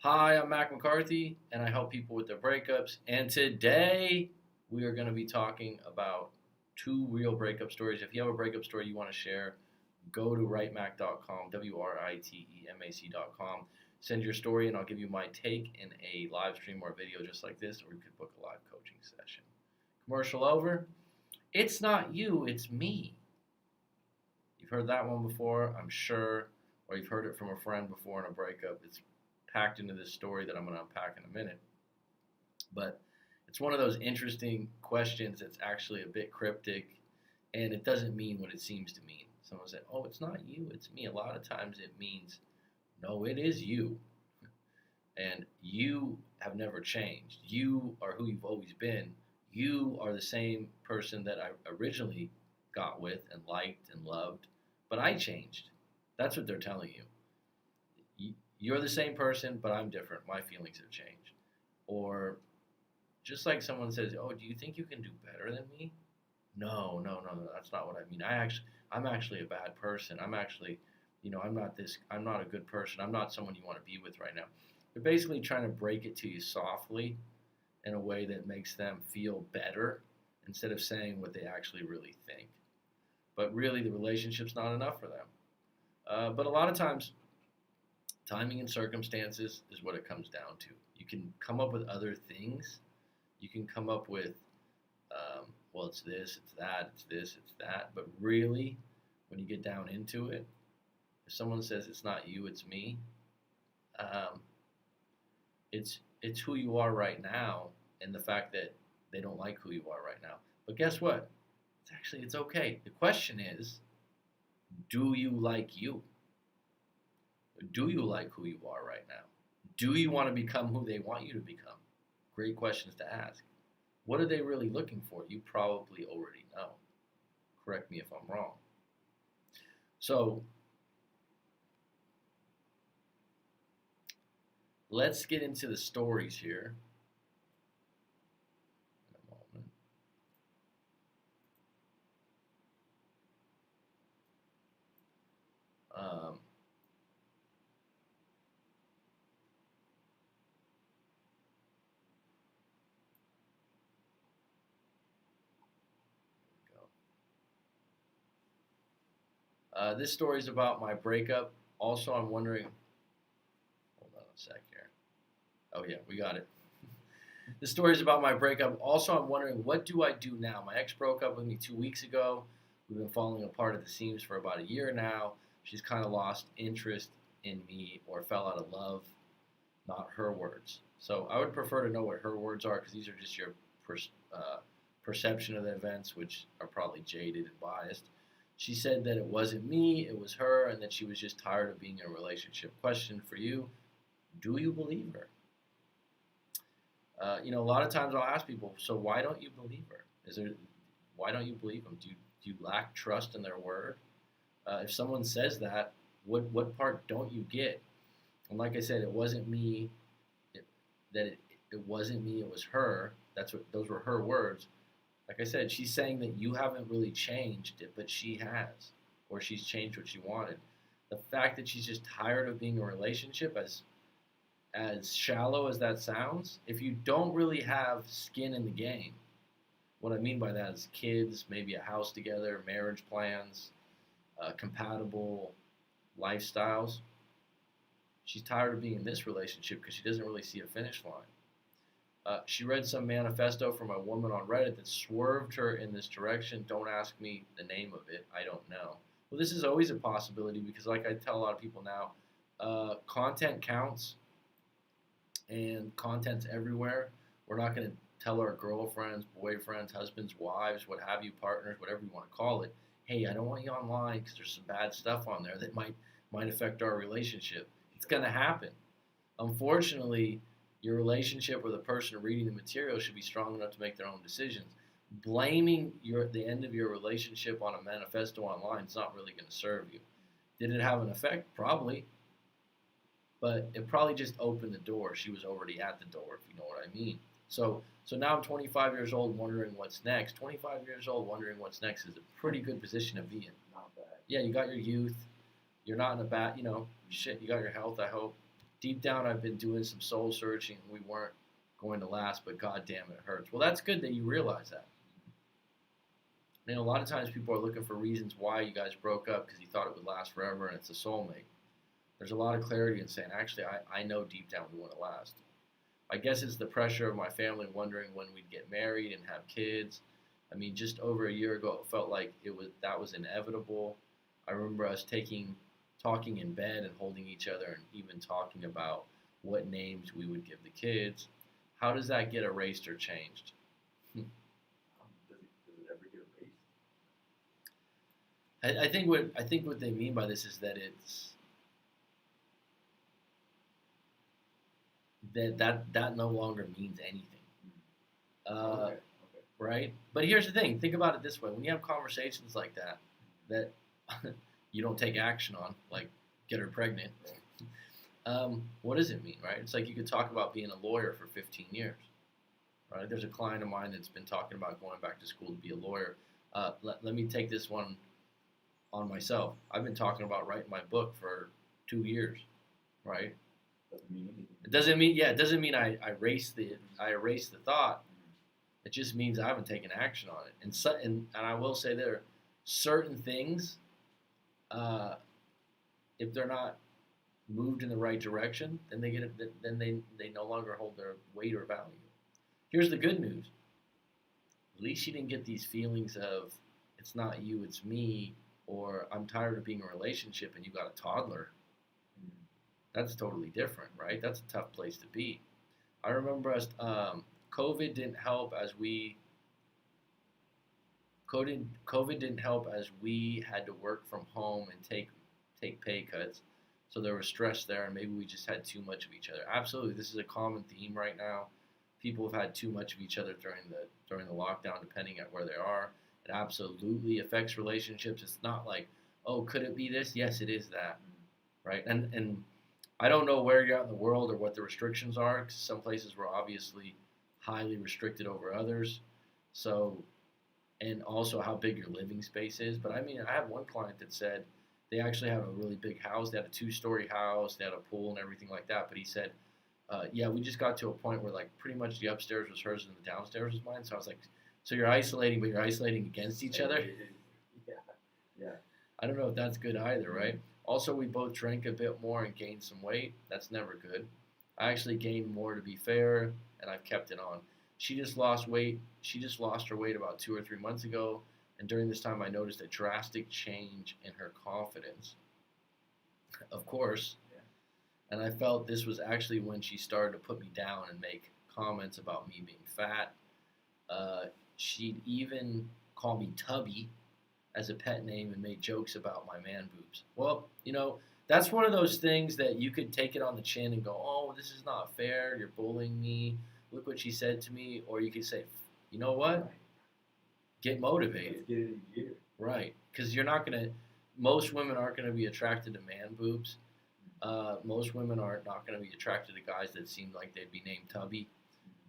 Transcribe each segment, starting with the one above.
Hi, I'm Mac McCarthy, and I help people with their breakups. And today we are going to be talking about two real breakup stories. If you have a breakup story you want to share, go to writemac.com, WRITEMAC.com. Send your story, and I'll give you my take in a live stream or video just like this, or you could book a live coaching session. Commercial over. It's not you, it's me. You've heard that one before, I'm sure, or you've heard it from a friend before in a breakup. It's packed into this story that I'm going to unpack in a minute. But it's one of those interesting questions that's actually a bit cryptic and it doesn't mean what it seems to mean. Someone said, "Oh, it's not you, it's me." A lot of times it means, no, it is you. And you have never changed. You are who you've always been. You are the same person that I originally got with and liked and loved, but I changed. That's what they're telling you. You're the same person, but I'm different. My feelings have changed. Or just like someone says, "Oh, do you think you can do better than me?" No, no, no, no. That's not what I mean. I'm actually a bad person. I'm actually, I'm not this. I'm not a good person. I'm not someone you want to be with right now. They're basically trying to break it to you softly in a way that makes them feel better instead of saying what they actually really think. But really, the relationship's not enough for them. But a lot of times, timing and circumstances is what it comes down to. You can come up with other things. You can come up with, well, it's this, it's that, it's this, it's that. But really, when you get down into it, if someone says it's not you, it's me, um, it's who you are right now, and the fact that they don't like who you are right now. But guess what? It's okay. The question is, do you like you? Do you like who you are right now? Do you want to become who they want you to become? Great questions to ask. What are they really looking for? You probably already know. Correct me if I'm wrong. So let's get into the stories here. In a moment. Um, this story is about my breakup. Also, I'm wondering. Hold on a sec here. Oh yeah, we got it. This story is about my breakup. Also, I'm wondering, what do I do now? My ex broke up with me 2 weeks ago. We've been falling apart at the seams for about a year now. She's kind of lost interest in me or fell out of love, not her words. So I would prefer to know what her words are because these are just your perception of the events, which are probably jaded and biased. She said that it wasn't me, it was her, and that she was just tired of being in a relationship. Question for you: do you believe her? A lot of times I'll ask people, so why don't you believe her? Why don't you believe them? Do you lack trust in their word? If someone says that, what part don't you get? And like I said, it wasn't me. It, that it wasn't me. It was her. Those were her words. Like I said, she's saying that you haven't really changed it, but she has, or she's changed what she wanted. The fact that she's just tired of being in a relationship, as shallow as that sounds, if you don't really have skin in the game, what I mean by that is kids, maybe a house together, marriage plans, compatible lifestyles. She's tired of being in this relationship because she doesn't really see a finish line. She read some manifesto from a woman on Reddit that swerved her in this direction. Don't ask me the name of it. I don't know. Well, this is always a possibility because, like I tell a lot of people now, content counts and content's everywhere. We're not going to tell our girlfriends, boyfriends, husbands, wives, what have you, partners, whatever you want to call it, hey, I don't want you online because there's some bad stuff on there that might affect our relationship. It's going to happen. Unfortunately, your relationship or the person reading the material should be strong enough to make their own decisions. Blaming the end of your relationship on a manifesto online is not really going to serve you. Did it have an effect? Probably. But it probably just opened the door. She was already at the door, if you know what I mean. So now I'm 25 years old wondering what's next. 25 years old wondering what's next is a pretty good position to be in. Not bad. Yeah, you got your youth. You're not in a bad, shit, you got your health, I hope. deep down I've been doing some soul searching. We weren't going to last, but God damn it hurts. Well, that's good that you realize that. A lot of times people are looking for reasons why you guys broke up because you thought it would last forever and it's a soulmate. There's a lot of clarity in saying, actually, I know deep down we want to last. I guess it's the pressure of my family wondering when we'd get married and have kids. Just over a year ago, it felt like that was inevitable. I remember us talking in bed and holding each other and even talking about what names we would give the kids. How does that get erased or changed? Does it ever get erased? I think what they mean by this is that it's that no longer means anything. Okay. Right? But here's the thing. Think about it this way. When you have conversations like that you don't take action on, like get her pregnant, what does it mean, right? It's like you could talk about being a lawyer for 15 years, right? There's a client of mine that's been talking about going back to school to be a lawyer. Let me take this one on myself. I've been talking about writing my book for 2 years, right? Doesn't mean anything. It doesn't mean I erase the thought. It just means I haven't taken action on it. And I will say there are certain things, if they're not moved in the right direction, then they no longer hold their weight or value. Here's the good news. At least you didn't get these feelings of it's not you, it's me, or I'm tired of being in a relationship and you got a toddler. That's totally different, right? That's a tough place to be. I remember us. COVID didn't help as we had to work from home and take pay cuts. So there was stress there, and maybe we just had too much of each other. Absolutely, this is a common theme right now. People have had too much of each other during the lockdown, depending on where they are. It absolutely affects relationships. It's not like, oh, could it be this? Yes, it is that, right? And I don't know where you're at in the world or what the restrictions are, because some places were obviously highly restricted over others. So, and also how big your living space is. But I had one client that said they actually have a really big house. They had a 2-story house. They had a pool and everything like that. But he said, yeah, we just got to a point where like pretty much the upstairs was hers and the downstairs was mine. So I was like, so you're isolating, but you're isolating against each other? Yeah. I don't know if that's good either, right? Also, we both drank a bit more and gained some weight. That's never good. I actually gained more, to be fair, and I've kept it on. She just lost weight. She just lost her weight about 2 or 3 months ago, and during this time I noticed a drastic change in her confidence. Of course. Yeah. And I felt this was actually when she started to put me down and make comments about me being fat. She'd even call me Tubby as a pet name and make jokes about my man boobs. Well, that's one of those things that you could take it on the chin and go, oh, this is not fair. You're bullying me. Look what she said to me. Or you could say, you know what? Right. Get motivated. Let's get it in gear. Right. Because most women aren't going to be attracted to man boobs. Most women are not going to be attracted to guys that seem like they'd be named Tubby.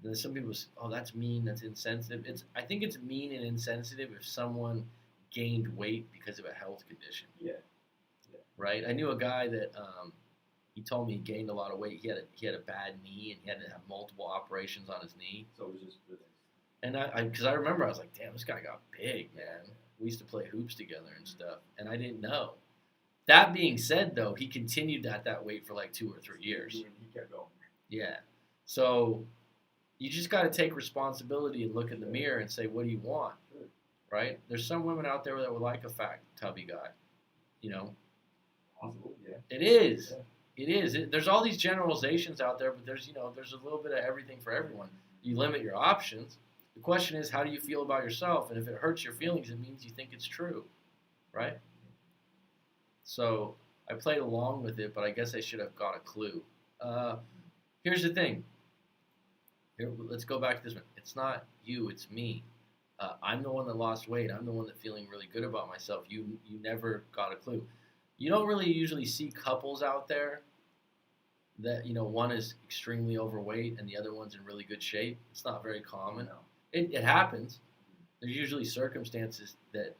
And then some people say, oh, that's mean, that's insensitive. I think it's mean and insensitive if someone gained weight because of a health condition. Yeah. Right? I knew a guy that he told me he gained a lot of weight. He had a bad knee and he had to have multiple operations on his knee. So it was just rhythms. And because I remember I was like, damn, this guy got big, man. We used to play hoops together and stuff, and I didn't know. That being said, though, he continued at that weight for like 2 or 3 years. He kept going. Yeah. So you just got to take responsibility and look in the mirror and say, what do you want? Sure. Right? There's some women out there that would like a fat, tubby guy. Possible, yeah. It is. Yeah. It is. There's all these generalizations out there, but there's a little bit of everything for everyone. You limit your options. The question is, how do you feel about yourself? And if it hurts your feelings, it means you think it's true, right? So I played along with it, but I guess I should have got a clue. Here's the thing. Let's go back to this one. It's not you, it's me. I'm the one that lost weight. I'm the one that's feeling really good about myself. You never got a clue. You don't really usually see couples out there that, one is extremely overweight and the other one's in really good shape. It's not very common. No. It happens. There's usually circumstances that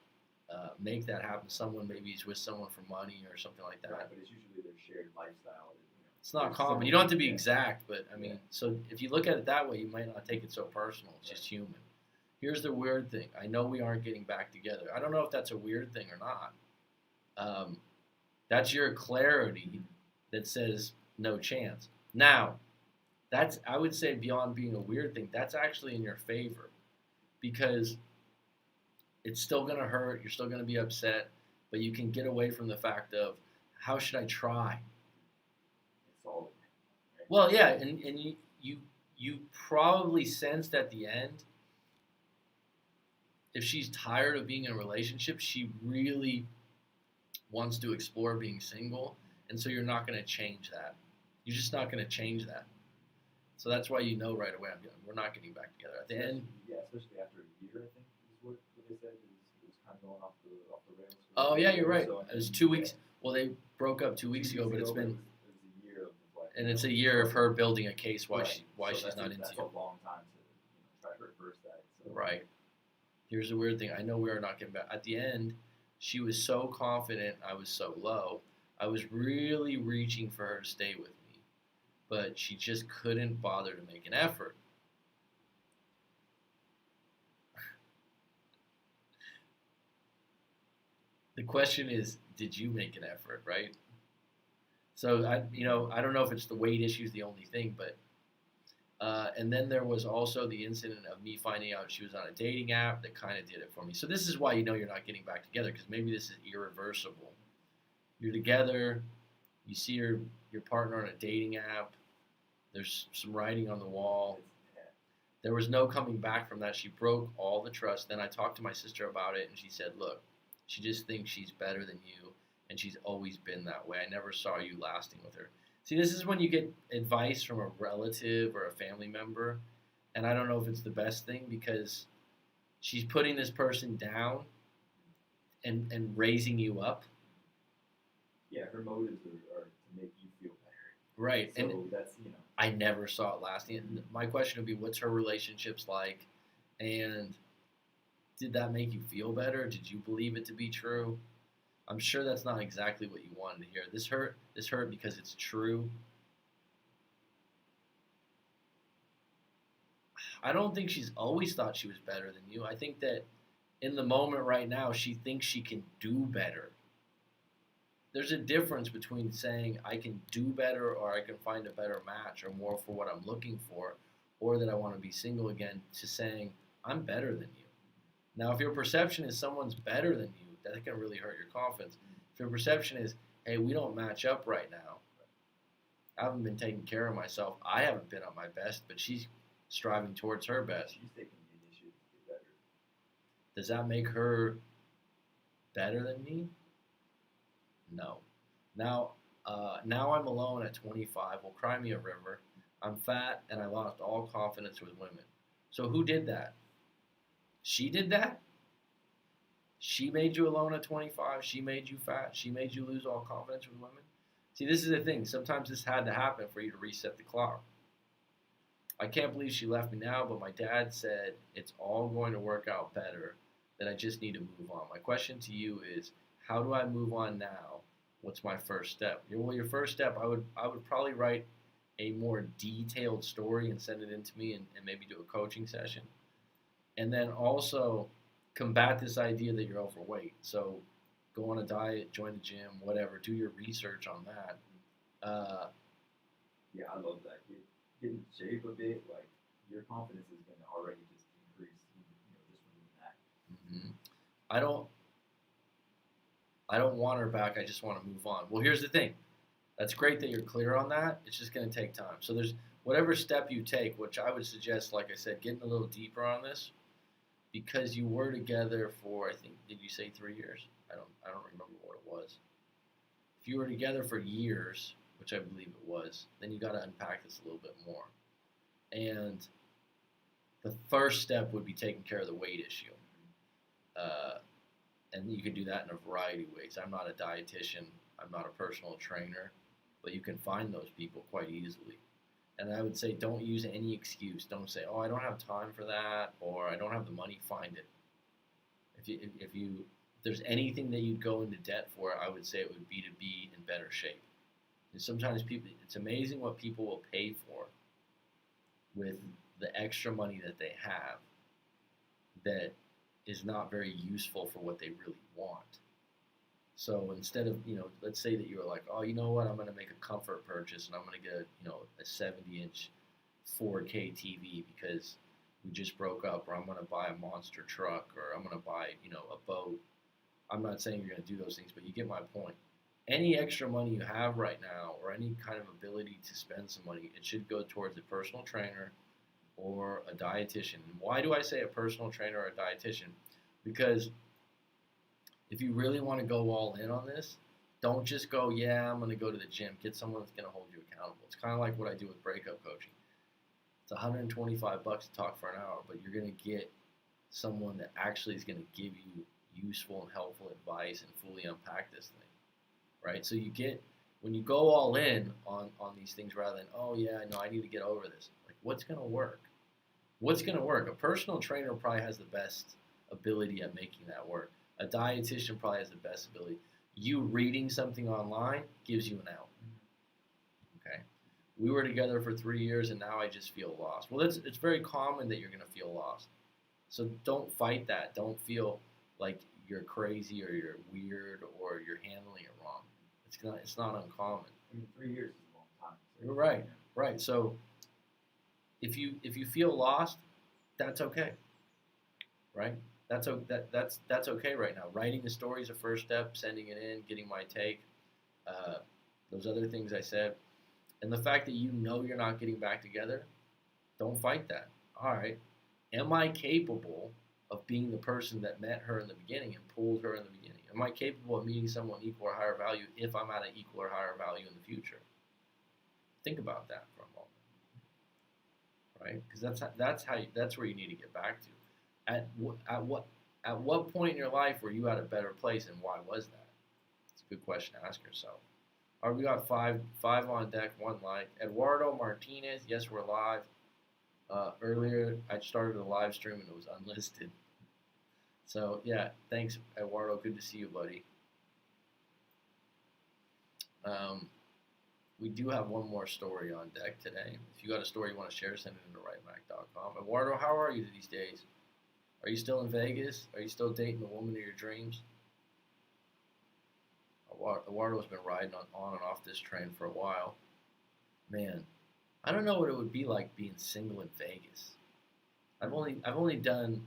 make that happen. Someone maybe is with someone for money or something like that. Right, but it's usually their shared lifestyle. It's not It's common. similar, You don't have to be yeah. exact, but I mean, Yeah. so if you look at it that way, you might not take it so personal. It's just human. Here's the weird thing. I know we aren't getting back together. I don't know if that's a weird thing or not. That's your clarity that says no chance. Now, that's I would say beyond being a weird thing, that's actually in your favor because it's still gonna hurt. You're still gonna be upset, but you can get away from the fact of how should I try? It's all right? Well, yeah, and you probably sensed at the end if she's tired of being in a relationship, she really wants to explore being single, and so you're not going to change that. You're just not going to change that. So that's why you know right away we're not getting back together. At the end, Yeah, especially after a year, I think is what they said. It was kind of going off the rails. oh yeah, you're right. So, It was 2 weeks. Well, they broke up 2 weeks ago, but it's been it was a year of like. and it's a year of her building a case why Right. she's not into That's you. a long time to try to reverse that. So. Right. Here's the weird thing. I know we are not getting back. At the end, she was so confident. I was so low. I was really reaching for her to stay with me, but she just couldn't bother to make an effort. The question is, did you make an effort, right? So I don't know if it's the weight issue is the only thing, but and then there was also the incident of me finding out she was on a dating app that kind of did it for me. So this is why you know you're not getting back together because maybe this is irreversible. You're together, you see your partner on a dating app. There's some writing on the wall. There was no coming back from that. She broke all the trust. Then I talked to my sister about it, and she said, "Look, she just thinks she's better than you, and she's always been that way. I never saw you lasting with her." See, this is when you get advice from a relative or a family member, and I don't know if it's the best thing because she's putting this person down and raising you up. Yeah, her motives are to make you feel better. Right. So And that's I never saw it lasting. And my question would be, what's her relationships like? And did that make you feel better? Did you believe it to be true? I'm sure that's not exactly what you wanted to hear. This hurt. This hurt because it's true. I don't think she's always thought she was better than you. I think that in the moment right now, she thinks she can do better. There's a difference between saying I can do better or I can find a better match or more for what I'm looking for or that I want to be single again to saying I'm better than you. Now, if your perception is someone's better than you, that can really hurt your confidence. If your perception is, hey, we don't match up right now, I haven't been taking care of myself, I haven't been at my best, but she's striving towards her best. she's taking the initiative to get better. Does that make her better than me? No. Now I'm alone at 25. Well, cry me a river. I'm fat and I lost all confidence with women. So who did that? She did that? She made you alone at 25. She made you fat. She made you lose all confidence with women. See, this is the thing. Sometimes this had to happen for you to reset the clock. I can't believe she left me now, but my dad said it's all going to work out better, that I just need to move on. My question to you is, how do I move on now? What's my first step? Well, your first step, I would probably write a more detailed story and send it in to me and maybe do a coaching session. And then also combat this idea that you're overweight. So go on a diet, join the gym, whatever. Do your research on that. Yeah, I love that. Get in shape a bit. Like your confidence is going to already just increase. Just from doing that. Mm-hmm. I don't want her back. I just want to move on. Well, here's the thing. That's great that you're clear on that. It's just going to take time. So there's whatever step you take, which I would suggest, like I said, getting a little deeper on this, because you were together for, I think, did you say 3 years? I don't remember what it was. If you were together for years, which I believe it was, then you got to unpack this a little bit more. And the first step would be taking care of the weight issue. And you can do that in a variety of ways. I'm not a dietitian. I'm not a personal trainer. But you can find those people quite easily. And I would say don't use any excuse. Don't say, oh, I don't have time for that, or I don't have the money. Find it. If there's anything that you'd go into debt for, I would say it would be to be in better shape. And sometimes it's amazing what people will pay for with the extra money that they have that is not very useful for what they really want. So instead of, let's say that you were like, oh, you know what, I'm going to make a comfort purchase and I'm going to get a 70-inch 4K TV because we just broke up, or I'm going to buy a monster truck, or I'm going to buy, a boat. I'm not saying you're going to do those things, but you get my point. Any extra money you have right now, or any kind of ability to spend some money, it should go towards a personal trainer or a dietitian. And why do I say a personal trainer or a dietitian? Because if you really want to go all in on this, don't just go, yeah, I'm going to go to the gym. Get someone that's going to hold you accountable. It's kind of like what I do with breakup coaching. It's $125 to talk for an hour, but you're going to get someone that actually is going to give you useful and helpful advice and fully unpack this thing, right? So when you go all in on these things rather than, oh yeah, no, I need to get over this. Like, what's going to work? What's going to work? A personal trainer probably has the best ability at making that work. A dietitian probably has the best ability. You reading something online gives you an out. Okay? We were together for 3 years and now I just feel lost. Well, it's very common that you're going to feel lost. So don't fight that. Don't feel like you're crazy or you're weird or you're handling it wrong. It's not uncommon. I mean, 3 years is a long time. So You're right. Right. So if you feel lost, that's okay. Right? That's okay right now. Writing the story is a first step. Sending it in, getting my take, those other things I said, and the fact that you're not getting back together, don't fight that. All right, am I capable of being the person that met her in the beginning and pulled her in the beginning? Am I capable of meeting someone equal or higher value if I'm at an equal or higher value in the future? Think about that for a moment, right? Because that's where you need to get back to. At what point in your life were you at a better place, and why was that? It's a good question to ask yourself. All right, we got five on deck, one like. Eduardo Martinez, yes, we're live. Earlier, I started a live stream and it was unlisted. So yeah, thanks, Eduardo. Good to see you, buddy. We do have one more story on deck today. If you got a story you want to share, send it into rightmac.com. Eduardo, how are you these days? Are you still in Vegas? Are you still dating the woman of your dreams? Eduardo's been riding on and off this train for a while. Man, I don't know what it would be like being single in Vegas. I've only done,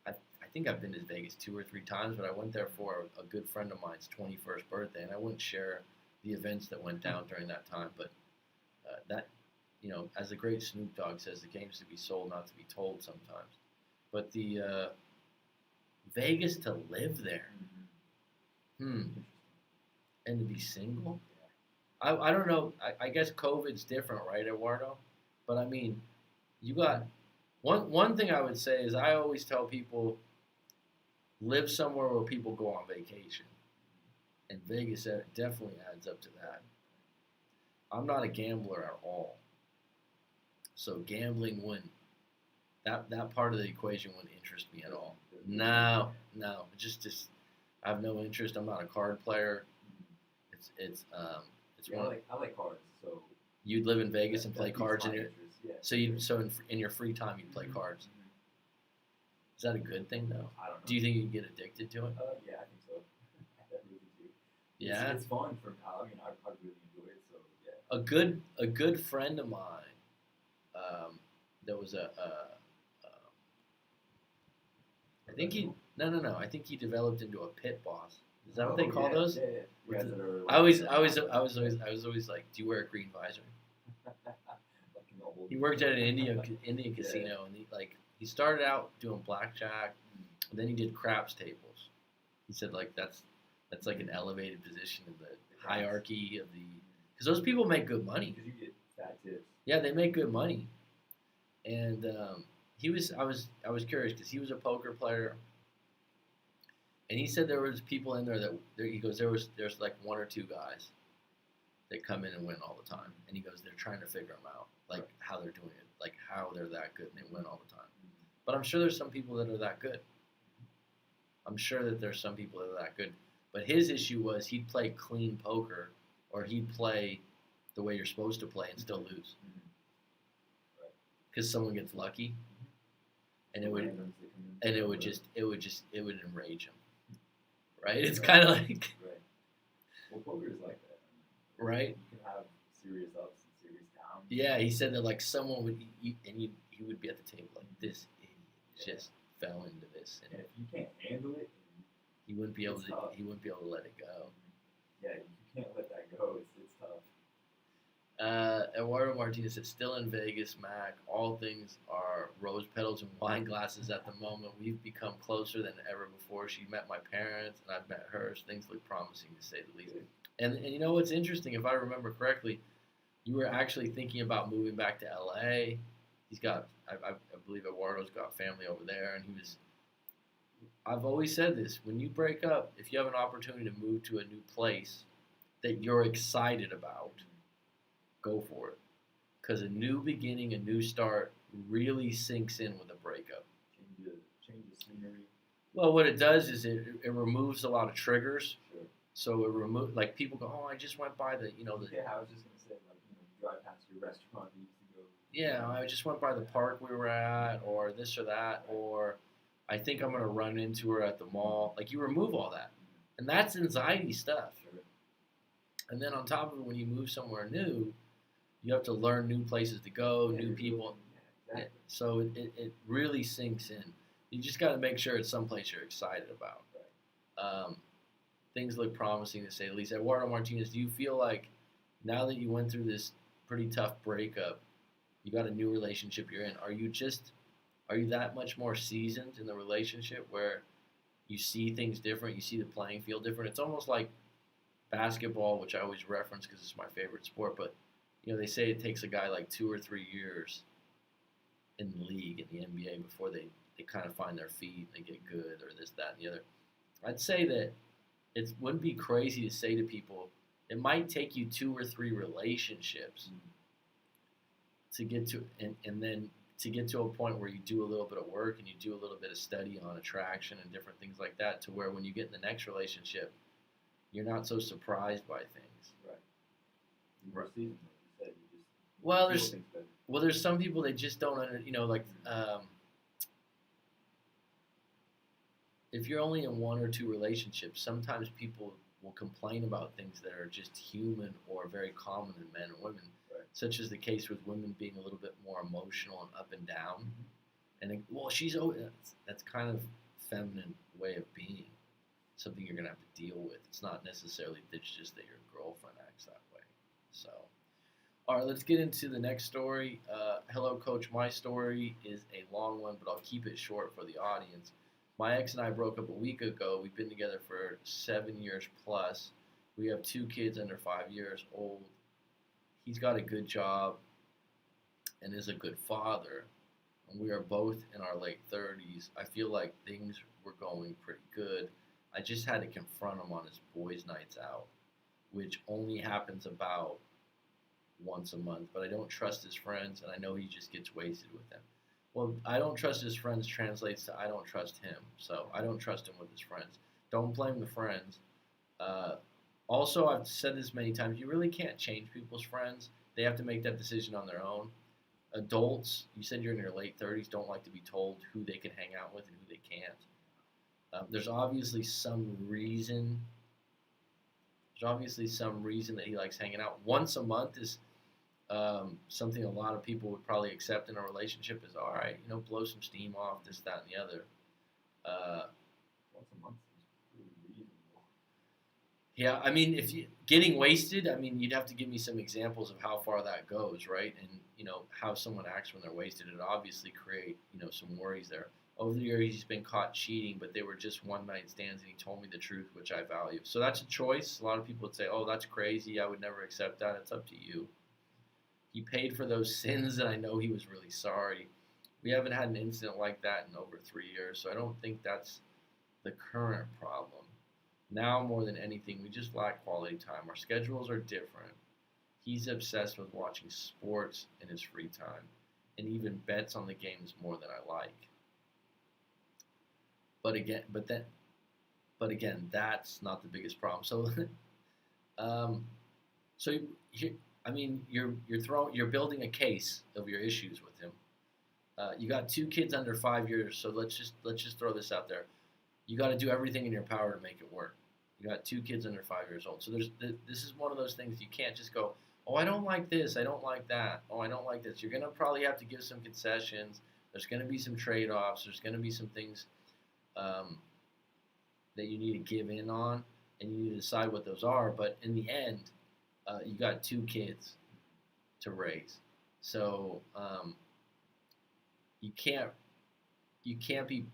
I think I've been to Vegas 2 or 3 times, but I went there for a good friend of mine's 21st birthday, and I wouldn't share the events that went down during that time. But as the great Snoop Dogg says, the game's to be sold, not to be told sometimes. But the Vegas to live there, and to be single, I don't know. I guess COVID's different, right, Eduardo? But I mean, you got one thing I would say is I always tell people live somewhere where people go on vacation, and Vegas definitely adds up to that. I'm not a gambler at all, so gambling wouldn't. That part of the equation wouldn't interest me at all. No, just I have no interest. I'm not a card player. It's I like cards, so you'd live in Vegas and play that piques cards my in your interest, yeah. in your free time you play cards. Is that a good thing though? I don't know. Do you think you get addicted to it? Yeah, I think so. I really do. Yeah, It's fun for. I mean, I really enjoy it. So yeah. A good friend of mine. There was I think he no. I think he developed into a pit boss. Is that what they call those? Yeah. You guys that are I was always like, do you wear a green visor? like in the old He worked at an Indian casino, and he started out doing blackjack, and then he did craps tables. He said like that's like an elevated position in the hierarchy of the, because those people make good money. Because you get fat tips. Yeah, they make good money, and I was curious because he was a poker player. And he said there was people in there he goes, there's like 1 or 2 guys that come in and win all the time. And he goes, they're trying to figure them out, like how they're doing it, like how they're that good and they win all the time. But I'm sure there's some people that are that good. I'm sure that there's some people that are that good. But his issue was he'd play clean poker or he'd play the way you're supposed to play and still lose Right. because someone gets lucky, and it would enrage him, right? It's Right. kind of like Right. Well, poker is like that. right. You can have serious ups and serious downs. Yeah, he said that like someone would he would be at the table like this idiot just fell into this, And and if you can't handle it, he wouldn't be able it's to tough. let it go. Yeah, you can't let that go. It's tough. Eduardo Martinez said, still in Vegas, Mac. All things are rose petals and wine glasses at the moment. We've become closer than ever before. She met my parents, and I've met hers. Things look promising, to say the least. And you know what's interesting? If I remember correctly, you were actually thinking about moving back to L.A. He's got, I believe Eduardo's got family over there, and he was. I've always said this: when you break up, if you have an opportunity to move to a new place that you're excited about, go for it. Because a new beginning, a new start really sinks in with a breakup. Change the scenery. Well, what it does is it removes a lot of triggers. Sure. So it removes, like people go, oh, I just went by the. Yeah, I was just gonna say, like, drive past your restaurant you used to go. Yeah, I just went by the park we were at, or this or that, or I think I'm going to run into her at the mall. Like, you remove all that. And that's anxiety stuff. Sure. And then on top of it, when you move somewhere new, you have to learn new places to go, new people. Yeah, exactly. So it really sinks in. You just got to make sure it's someplace you're excited about. Right. Things look promising, to say the least. Eduardo Martinez, do you feel like now that you went through this pretty tough breakup, you got a new relationship you're in, are you that much more seasoned in the relationship where you see things different, you see the playing field different? It's almost like basketball, which I always reference because it's my favorite sport, but they say it takes a guy like 2 or 3 years in the league, in the NBA, before they kind of find their feet and they get good, or this, that, and the other. I'd say that it wouldn't be crazy to say to people, it might take you 2 or 3 relationships to get to, and then to get to a point where you do a little bit of work and you do a little bit of study on attraction and different things like that, to where when you get in the next relationship, you're not so surprised by things. Right. More seasoned, like you said. You just Well, feel things better. there's some people they just don't like. If you're only in 1 or 2 relationships, sometimes people will complain about things that are just human or very common in men and women, right. Such as the case with women being a little bit more emotional and up and down. And she's that's kind of feminine way of being, something you're gonna have to deal with. It's not necessarily just that your girlfriend acts that way. So, all right, let's get into the next story. Hello, Coach. My story is a long one, but I'll keep it short for the audience. My ex and I broke up a week ago. We've been together for 7 years plus. We have 2 kids under 5 years old. He's got a good job and is a good father. And we are both in our late 30s. I feel like things were going pretty good. I just had to confront him on his boys' nights out, which only happens about once a month. But I don't trust his friends, and I know he just gets wasted with them. Well, I don't trust his friends translates to I don't trust him. So I don't trust him with his friends. Don't blame the friends. Also, I've said this many times, you really can't change people's friends. They have to make that decision on their own. Adults, you said you're in your late 30s, don't like to be told who they can hang out with and who they can't. There's obviously some reason. That he likes hanging out. Once a month is something a lot of people would probably accept in a relationship. Is all right, blow some steam off, this, that, and the other. Once a month is pretty reasonable. Yeah, I mean, if you getting wasted, I mean, you'd have to give me some examples of how far that goes, right? And how someone acts when they're wasted. It obviously create some worries there. Over the years, he's been caught cheating, but they were just one night stands, and he told me the truth, which I value. So that's a choice. A lot of people would say, "Oh, that's crazy. I would never accept that." It's up to you. He paid for those sins, and I know he was really sorry. We haven't had an incident like that in over 3 years, so I don't think that's the current problem. Now, more than anything, we just lack quality time. Our schedules are different. He's obsessed with watching sports in his free time, and even bets on the games more than I like. But again, that's not the biggest problem. So, So you're building a case of your issues with him. You got 2 kids under 5 years, so let's just throw this out there. You got to do everything in your power to make it work. You got 2 kids under 5 years old, so this is one of those things you can't just go, oh, I don't like this, I don't like that, oh, I don't like this. You're gonna probably have to give some concessions. There's gonna be some trade-offs. There's gonna be some things that you need to give in on, and you need to decide what those are. But in the end, you got 2 kids to raise, so you can't be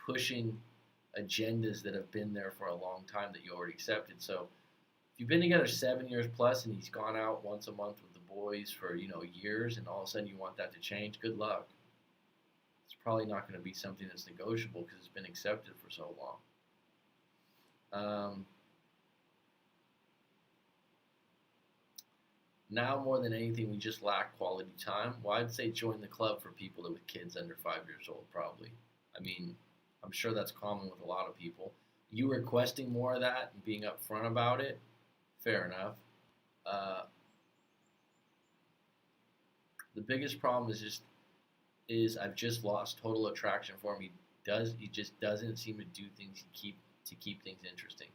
pushing agendas that have been there for a long time that you already accepted. So if you've been together 7 years plus and he's gone out once a month with the boys for years, and all of a sudden you want that to change, good luck. It's probably not going to be something that's negotiable because it's been accepted for so long. Now more than anything, we just lack quality time. Well, I'd say join the club for people with kids under 5 years old, probably. I mean, I'm sure that's common with a lot of people. You requesting more of that and being upfront about it, fair enough. The biggest problem is I've just lost total attraction for him. He just doesn't seem to do things to keep things interesting.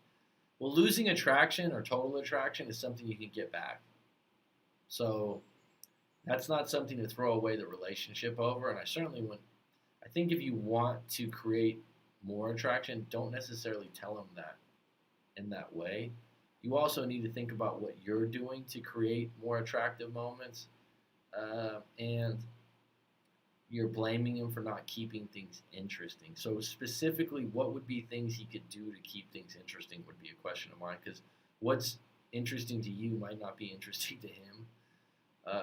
Well, losing attraction or total attraction is something you can get back. So that's not something to throw away the relationship over. And I certainly wouldn't. I think if you want to create more attraction, don't necessarily tell them that in that way. You also need to think about what you're doing to create more attractive moments. And you're blaming him for not keeping things interesting. So specifically, what would be things he could do to keep things interesting would be a question of mine, because what's interesting to you might not be interesting to him.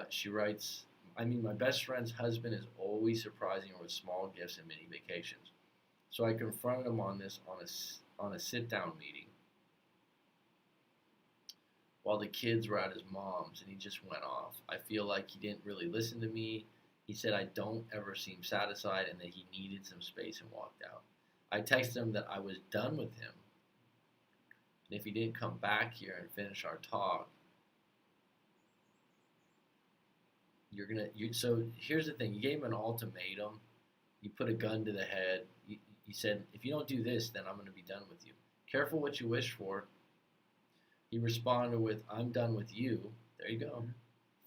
She writes, my best friend's husband is always surprising her with small gifts and mini vacations. So I confronted him on this on a sit-down meeting while the kids were at his mom's, and he just went off. I feel like he didn't really listen to me. He said I don't ever seem satisfied and that he needed some space and walked out. I texted him that I was done with him, and if he didn't come back here and finish our talk, so here's the thing. You gave him an ultimatum. You put a gun to the head. You said, if you don't do this, then I'm going to be done with you. Careful what you wish for. He responded with, I'm done with you. There you go.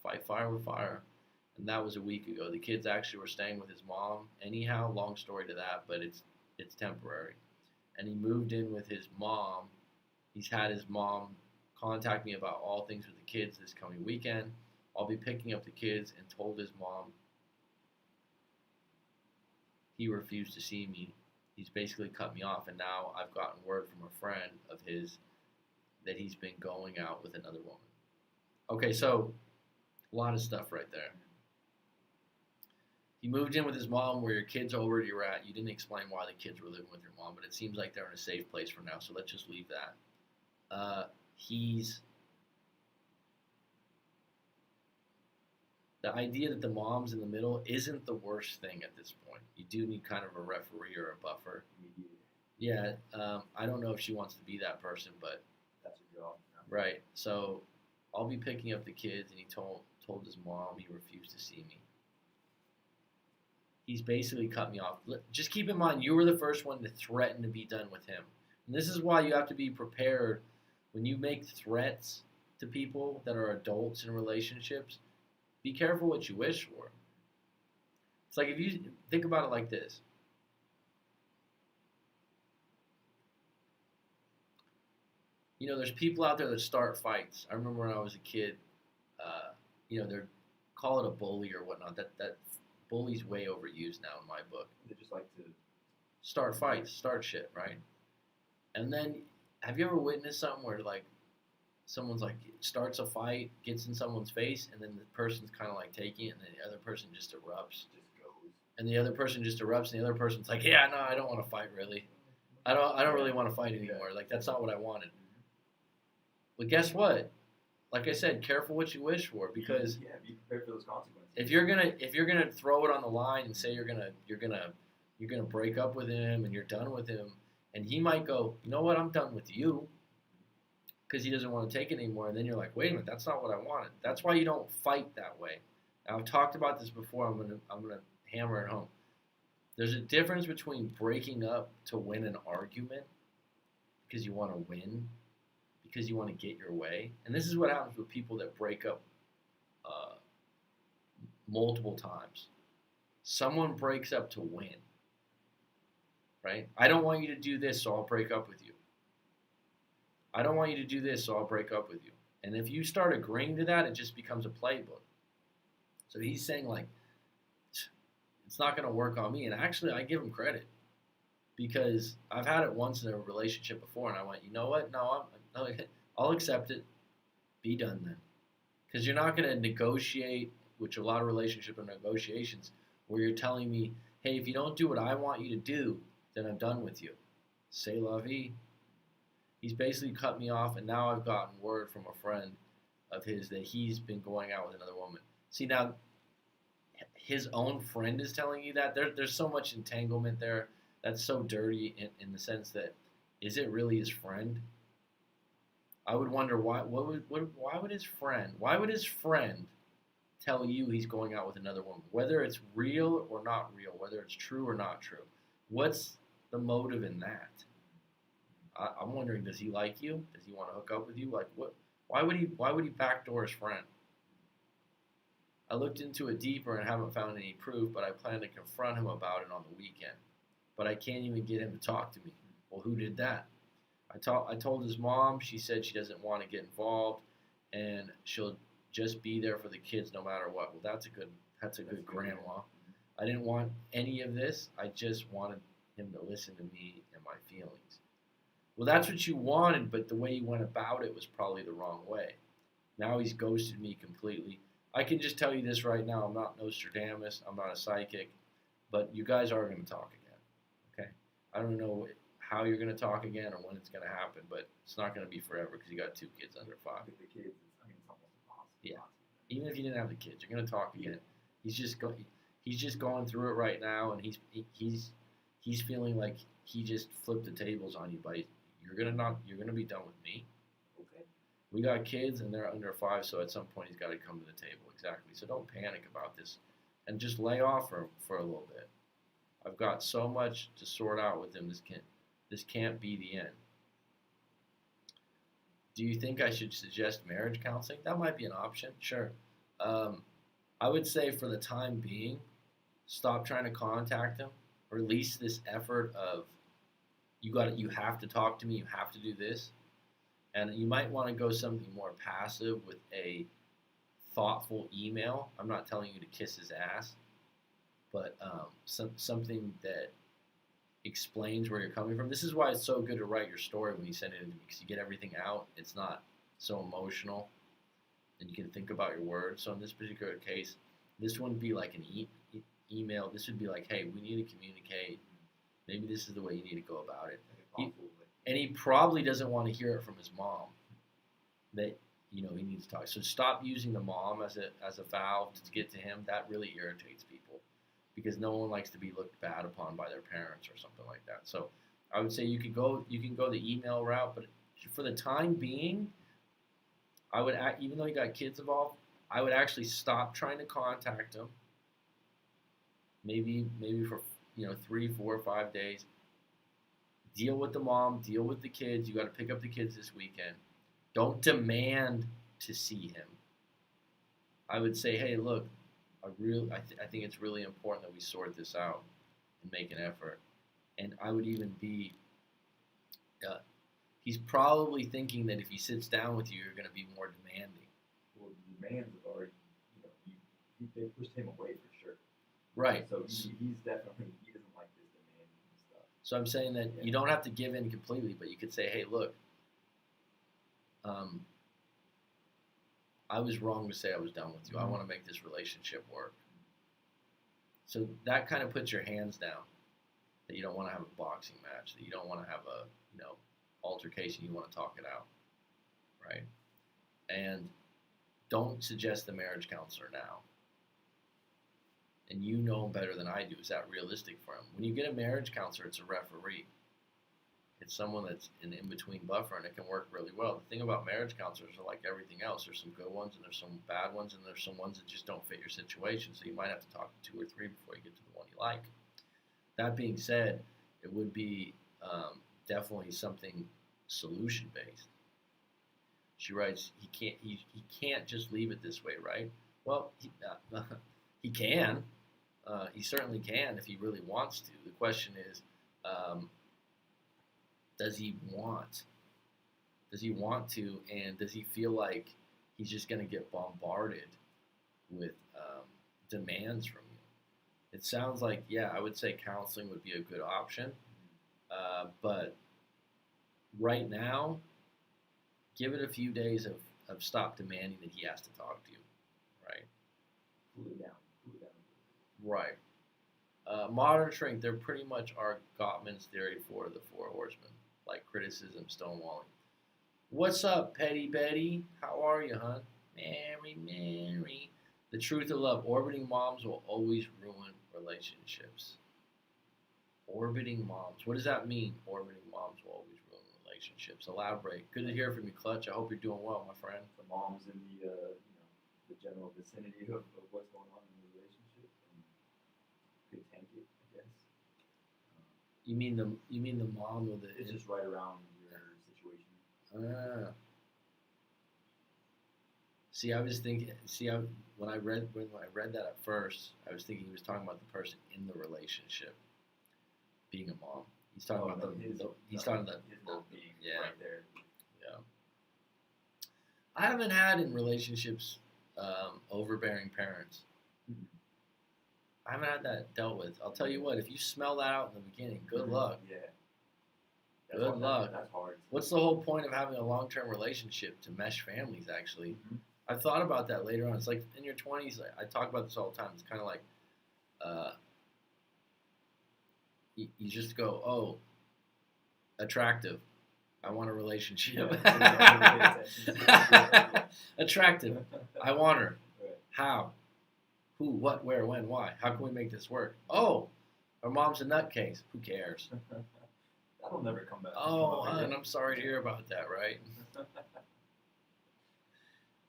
Fight fire with fire. And that was a week ago. The kids actually were staying with his mom. Anyhow, long story to that, but it's temporary. And he moved in with his mom. He's had his mom contact me about all things with the kids this coming weekend. I'll be picking up the kids, and told his mom he refused to see me. He's basically cut me off, and now I've gotten word from a friend of his that he's been going out with another woman. Okay, so a lot of stuff right there. He moved in with his mom where your kids are where you're at. You didn't explain why the kids were living with your mom, but it seems like they're in a safe place for now, so let's just leave that. The idea that the mom's in the middle isn't the worst thing at this point. You do need kind of a referee or a buffer. Yeah, I don't know if she wants to be that person, but that's her job. Right. So I'll be picking up the kids, and he told his mom he refused to see me. He's basically cut me off. Just keep in mind, you were the first one to threaten to be done with him. And this is why you have to be prepared when you make threats to people that are adults in relationships. Be careful what you wish for. It's like, if you think about it like this. There's people out there that start fights. I remember when I was a kid, they're call it a bully or whatnot. That bully's way overused now in my book. They just like to start fights, start shit, right? And then, have you ever witnessed something where someone's starts a fight, gets in someone's face, and then the person's kind of taking it, and then the other person just erupts. And the other person just erupts, and the other person's like, yeah, no, I don't want to fight, really. I don't really want to fight anymore. That's not what I wanted. But guess what? Like I said, careful what you wish for, because be prepared for those consequences. If you're gonna throw it on the line and say you're gonna break up with him and you're done with him, and he might go, you know what, I'm done with you. because he doesn't want to take it anymore. And then you're like, wait a minute, that's not what I wanted. That's why you don't fight that way. Now, I've talked about this before. I'm gonna hammer it home. There's a difference between breaking up to win an argument because you want to win, because you want to get your way. And this is what happens with people that break up multiple times. Someone breaks up to win, right? I don't want you to do this, so I'll break up with you. I don't want you to do this, so I'll break up with you. And if you start agreeing to that, it just becomes a playbook. So he's saying, like, it's not going to work on me. And actually, I give him credit because I've had it once in a relationship before, and I went, you know what? No, I'll accept it. Be done then. Because you're not going to negotiate, which a lot of relationships are negotiations, where you're telling me, hey, if you don't do what I want you to do, then I'm done with you. C'est la vie. He's basically cut me off, and now I've gotten word from a friend of his that he's been going out with another woman. See, now, his own friend is telling you that. There's so much entanglement there. That's so dirty in the sense that, is it really his friend? I would wonder why would his friend tell you he's going out with another woman, whether it's real or not real, whether it's true or not true. What's the motive in that? I'm wondering, does he like you? Does he want to hook up with you? Like, what? Why would he backdoor his friend? I looked into it deeper and haven't found any proof, but I plan to confront him about it on the weekend. But I can't even get him to talk to me. Well, who did that? I told his mom. She said she doesn't want to get involved, and she'll just be there for the kids no matter what. Well, that's a good grandma. I didn't want any of this. I just wanted him to listen to me and my feelings. Well, that's what you wanted, but the way you went about it was probably the wrong way. Now he's ghosted me completely. I can just tell you this right now. I'm not Nostradamus. I'm not a psychic. But you guys are going to talk again. Okay? I don't know how you're going to talk again or when it's going to happen, but it's not going to be forever because you got 2 kids under 5. With the kids, it's almost impossible. Yeah. Even if you didn't have the kids, you're going to talk again. He's just going through it right now, and he's feeling like he just flipped the tables on you by you're gonna be done with me. Okay. We got kids and they're under 5, so at some point he's got to come to the table. Exactly. So don't panic about this, and just lay off for a little bit. I've got so much to sort out with him. This can't be the end. Do you think I should suggest marriage counseling? That might be an option. Sure. I would say for the time being, stop trying to contact him. Release this effort of you have to talk to me, you have to do this. And you might want to go something more passive with a thoughtful email. I'm not telling you to kiss his ass, but something that explains where you're coming from. This is why it's so good to write your story when you send it in to me, because you get everything out. It's not so emotional, and you can think about your words. So in this particular case, this wouldn't be like an email. This would be like, hey, we need to communicate. Maybe this is the way you need to go about it. And he probably doesn't want to hear it from his mom that he needs to talk. So stop using the mom as a valve to get to him. That really irritates people because no one likes to be looked bad upon by their parents or something like that. So I would say you can go the email route, but for the time being, I would even though you got kids involved, I would actually stop trying to contact him. Maybe for 3, 4, 5 days. Deal with the mom, deal with the kids. You got to pick up the kids this weekend. Don't demand to see him. I would say, hey, look, I think it's really important that we sort this out and make an effort. And I would even be, he's probably thinking that if he sits down with you, you're going to be more demanding. Well, the demands have already, they pushed him away for sure. Right. So he's definitely, he doesn't like this demanding stuff. So I'm saying that you don't have to give in completely, but you could say, hey, look, I was wrong to say I was done with you. I want to make this relationship work. So that kind of puts your hands down, that you don't want to have a boxing match, that you don't want to have a, altercation. You want to talk it out, right? And don't suggest the marriage counselor now. And you know better than I do. Is that realistic for him? When you get a marriage counselor, it's a referee. It's someone that's an in-between buffer, and it can work really well. The thing about marriage counselors are like everything else. There's some good ones, and there's some bad ones, and there's some ones that just don't fit your situation. So you might have to talk to 2 or 3 before you get to the one you like. That being said, it would be definitely something solution-based. She writes, he can't just leave it this way, right? Well, he can. He certainly can if he really wants to. The question is, does he want? Does he want to, and does he feel like he's just going to get bombarded with demands from you? It sounds like, yeah, I would say counseling would be a good option, but right now, give it a few days of stop demanding that he has to talk to you, right? Cool it down. Right. Modern shrink, they're pretty much our Gottman's theory for the 4 horsemen, like criticism, stonewalling. What's up, Petty Betty? How are you, hon? Mary. The truth of love. Orbiting moms will always ruin relationships. Orbiting moms. What does that mean? Orbiting moms will always ruin relationships. Elaborate. Good to hear from you, Clutch. I hope you're doing well, my friend. The moms in the general vicinity of what's going on in the relationship and could tank it, I guess. You mean the mom with the? It's just right around your situation. See, I was thinking. When I read that at first, I was thinking he was talking about the person in the relationship being a mom. He's talking about his mom being right there. Yeah. I haven't had in relationships overbearing parents. Mm-hmm. I haven't had that dealt with. I'll tell you what, if you smell that out in the beginning, good luck. Yeah. Good luck. That's hard. What's the whole point of having a long-term relationship? To mesh families, actually. Mm-hmm. I've thought about that later on. It's like in your 20s, I talk about this all the time. It's kind of like you just go, oh, attractive. I want a relationship. Yeah. Attractive. I want her. Right. How? Who? What? Where? When? Why? How can we make this work? Oh, our mom's a nutcase. Who cares? That'll never come back. Oh, hon, I'm sorry to hear about that, right?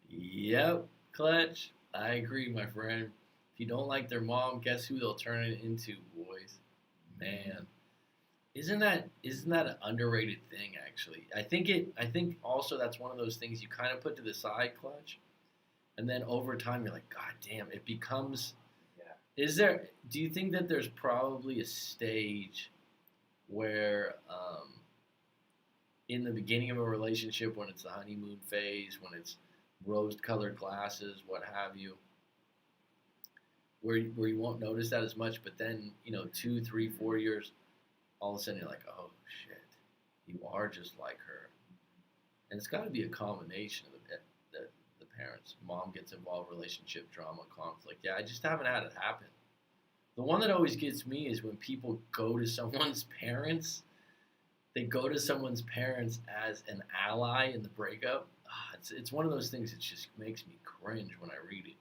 Yep, Clutch. I agree, my friend. If you don't like their mom, guess who they'll turn it into, boys? Man. Isn't that an underrated thing, actually? I think also that's one of those things you kind of put to the side, Clutch, and then over time you're like, God damn, it becomes. Yeah. Do you think that there's probably a stage where, in the beginning of a relationship, when it's the honeymoon phase, when it's rose-colored glasses, what have you, where you won't notice that as much, but then 2, 3, 4 years. All of a sudden you're like, oh shit, you are just like her. And it's got to be a combination of the parents. Mom gets involved, relationship drama, conflict. Yeah, I just haven't had it happen. The one that always gets me is when people go to someone's parents. They go to someone's parents as an ally in the breakup. It's one of those things that just makes me cringe when I read it.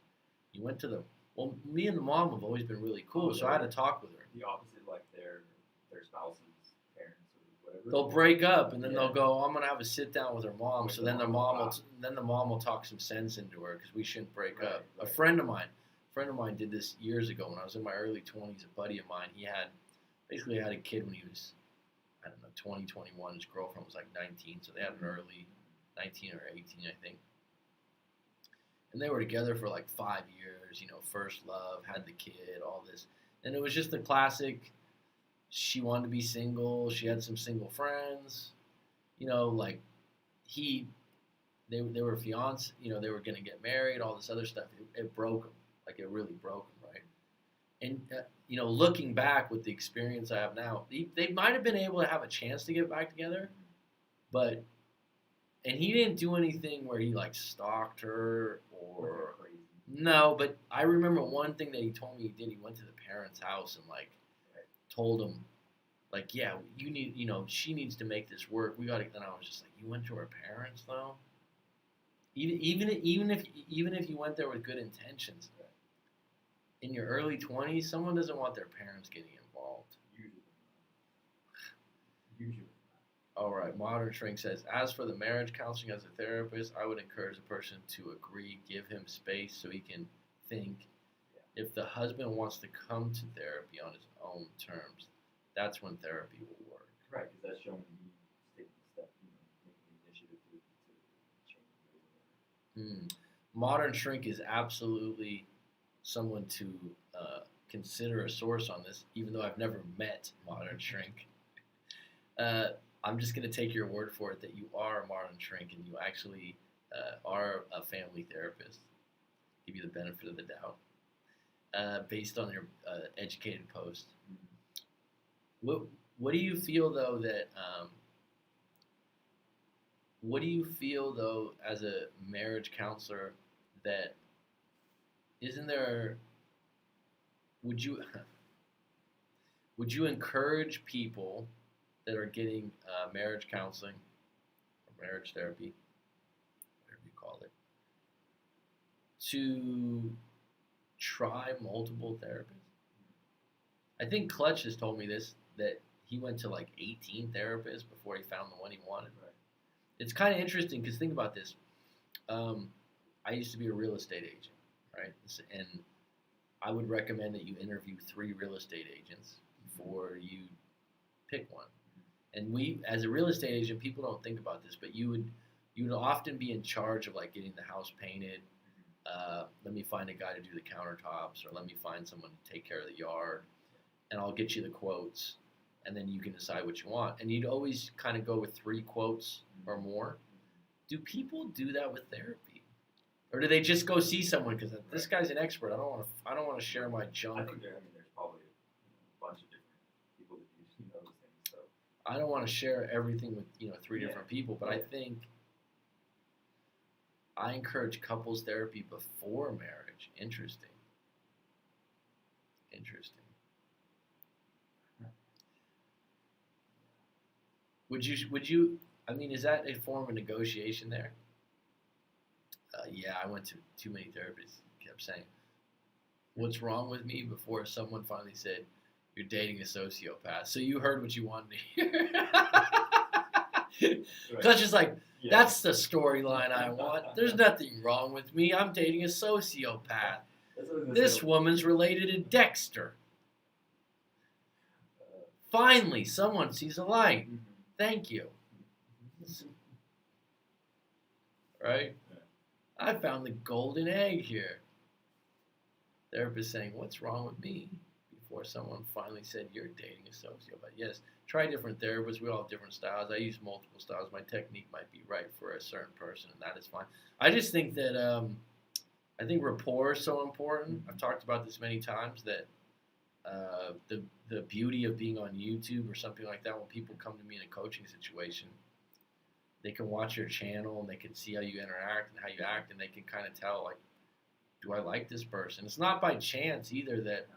You went to them. Well, me and the mom have always been really cool, so I had to talk with her. The opposite, like their spouse's parents or whatever. They'll break up and then they'll go, I'm gonna have a sit down with her mom. So then the mom will talk some sense into her because we shouldn't break up. Right. A friend of mine did this years ago when I was in my early 20s. A buddy of mine, he had a kid when he was 20, 21. His girlfriend was like 19, so they had an early 19 or 18, I think. And they were together for like 5 years. First love, had the kid, all this, and it was just the classic. She wanted to be single. She had some single friends. They were fiancé. They were gonna get married. All this other stuff. It broke them. Like it really broke them, right? And looking back with the experience I have now, they might have been able to have a chance to get back together, and he didn't do anything where he like stalked her or no. But I remember one thing that he told me he did. He went to the parents' house and like. Told him, like, yeah, you need, she needs to make this work. We got to. And I was just like, you went to her parents though. Even if you went there with good intentions, in your early 20s, someone doesn't want their parents getting involved. Usually. All right, Modern Shrink says, as for the marriage counseling as a therapist, I would encourage the person to agree, give him space so he can think. Yeah. If the husband wants to come to therapy on his own terms, that's when therapy will work. Right, because that's showing he's taking the step, making the initiative to change the way. Modern Shrink is absolutely someone to consider a source on this, even though I've never met Modern Shrink. I'm just going to take your word for it that you are a Modern Shrink and you actually are a family therapist. Give you the benefit of the doubt based on your educated post. What do you feel though as a marriage counselor that isn't there? Would you encourage people that are getting marriage counseling or marriage therapy, whatever you call it, to try multiple therapists? I think Clutch has told me this, that he went to like 18 therapists before he found the one he wanted. Right. It's kind of interesting because think about this. I used to be a real estate agent, right? And I would recommend that you interview 3 real estate agents before you pick one. And we, as a real estate agent, people don't think about this, but you would often be in charge of like getting the house painted. Let me find a guy to do the countertops, or let me find someone to take care of the yard, and I'll get you the quotes, and then you can decide what you want. And you'd always kind of go with 3 quotes or more. Do people do that with therapy, or do they just go see someone because this guy's an expert? I don't want to share my junk. I think there's probably a bunch of different people that use those things. So I don't want to share everything with 3 different people, but I think I encourage couples therapy before marriage. Interesting. Would you? I mean, is that a form of negotiation there? Yeah, I went to too many therapists. Kept saying, "What's wrong with me?" Before someone finally said, "You're dating a sociopath." So you heard what you wanted to hear. Clutch is like, that's the storyline I want. There's nothing wrong with me. I'm dating a sociopath. This woman's related to Dexter. Finally, someone sees a light. Thank you. Right? I found the golden egg here. Therapist saying, what's wrong with me? Before someone finally said, you're dating a sociopath. Yes, try different therapists. We all have different styles. I use multiple styles. My technique might be right for a certain person, and that is fine. I just think that I think rapport is so important. I've talked about this many times, that the beauty of being on YouTube or something like that, when people come to me in a coaching situation, they can watch your channel and they can see how you interact and how you act, and they can kind of tell, like, do I like this person? It's not by chance either that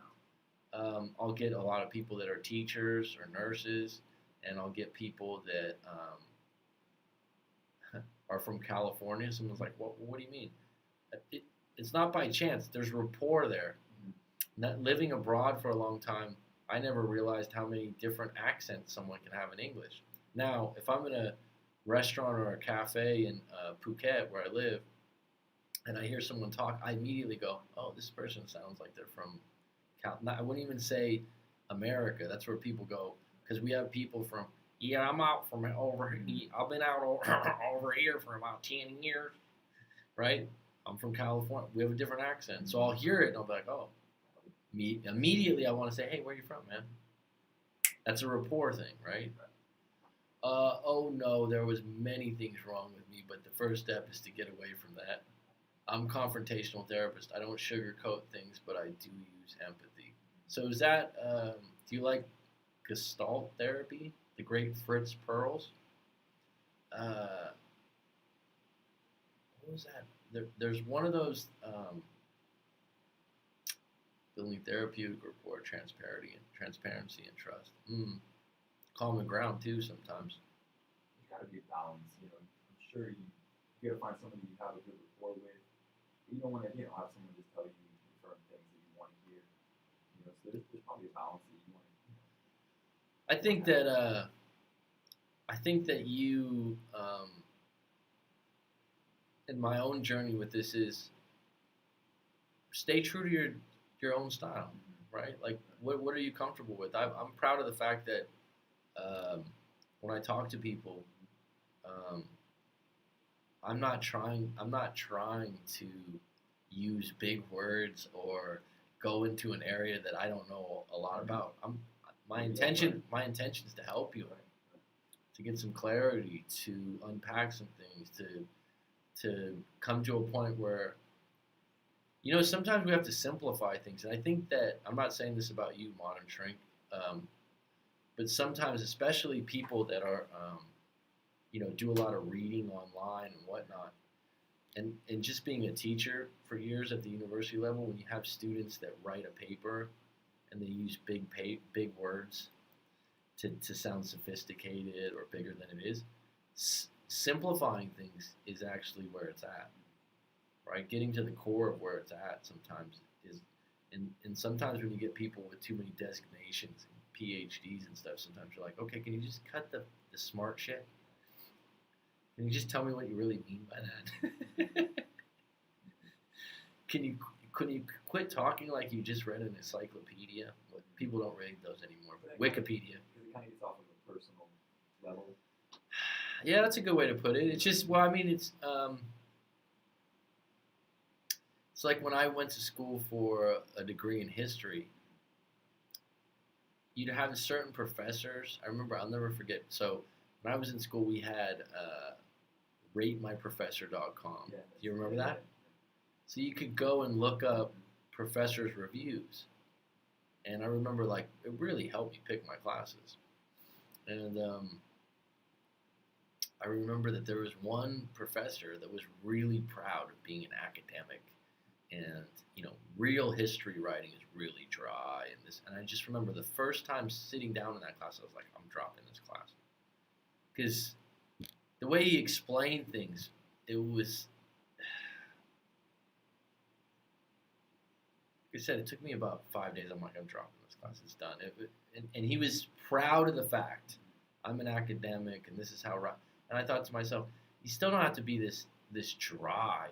I'll get a lot of people that are teachers or nurses, and I'll get people that are from California. Someone's like, what do you mean? It's not by chance. There's rapport there. Living abroad for a long time, I never realized how many different accents someone can have in English. Now, if I'm in a restaurant or a cafe in Phuket, where I live, and I hear someone talk, I immediately go, oh, this person sounds like they're from I wouldn't even say America. That's where people go, because we have people from, I'm out from over here. I've been out over here for about 10 years, right? I'm from California. We have a different accent. So I'll hear it, and I'll be like, oh. Immediately I want to say, hey, where are you from, man? That's a rapport thing, right? Oh, no, there was many things wrong with me, but the first step is to get away from that. I'm a confrontational therapist. I don't sugarcoat things, but I do use empathy. So is that, do you like Gestalt therapy? The great Fritz Perls? What was that? There's one of those building therapeutic rapport, transparency and trust. Common ground too sometimes. There's got to be a balance. I'm sure you got to find somebody you have a good rapport with. You don't want to, have someone just tell you confirm things that you want to hear. So there's probably a balance that you want to. I think that I think that you, in my own journey with this, is stay true to your own style, right? Like, what are you comfortable with? I'm proud of the fact that when I talk to people, um, I'm not trying to use big words or go into an area that I don't know a lot about. My intention is to help you, to get some clarity, to unpack some things, to come to a point where, sometimes we have to simplify things. And I think that, I'm not saying this about you, Modern Shrink, but sometimes, especially people that are, do a lot of reading online and whatnot, and just being a teacher for years at the university level, when you have students that write a paper and they use big words to sound sophisticated or bigger than it is, simplifying things is actually where it's at, right? Getting to the core of where it's at sometimes is, and sometimes when you get people with too many designations and PhDs and stuff, sometimes you're like, okay, can you just cut the smart shit? Can you just tell me what you really mean by that? Can you quit talking like you just read an encyclopedia? Well, people don't read those anymore, but Wikipedia. Because it kind of gets off of a personal level. Yeah, that's a good way to put it. It's just, well, I mean, it's like when I went to school for a degree in history, you'd have certain professors. I remember, I'll never forget. So when I was in school, we had ratemyprofessor.com. Yeah, do you remember that? So you could go and look up professors' reviews. And I remember, like, it really helped me pick my classes. And I remember that there was one professor that was really proud of being an academic. And, real history writing is really dry. And I just remember the first time sitting down in that class, I was like, I'm dropping this class. Because the way he explained things, it was, like I said, it took me about 5 days. I'm like, I'm dropping this class. It's done. And he was proud of the fact, I'm an academic, and this is how. And I thought to myself, you still don't have to be this dry.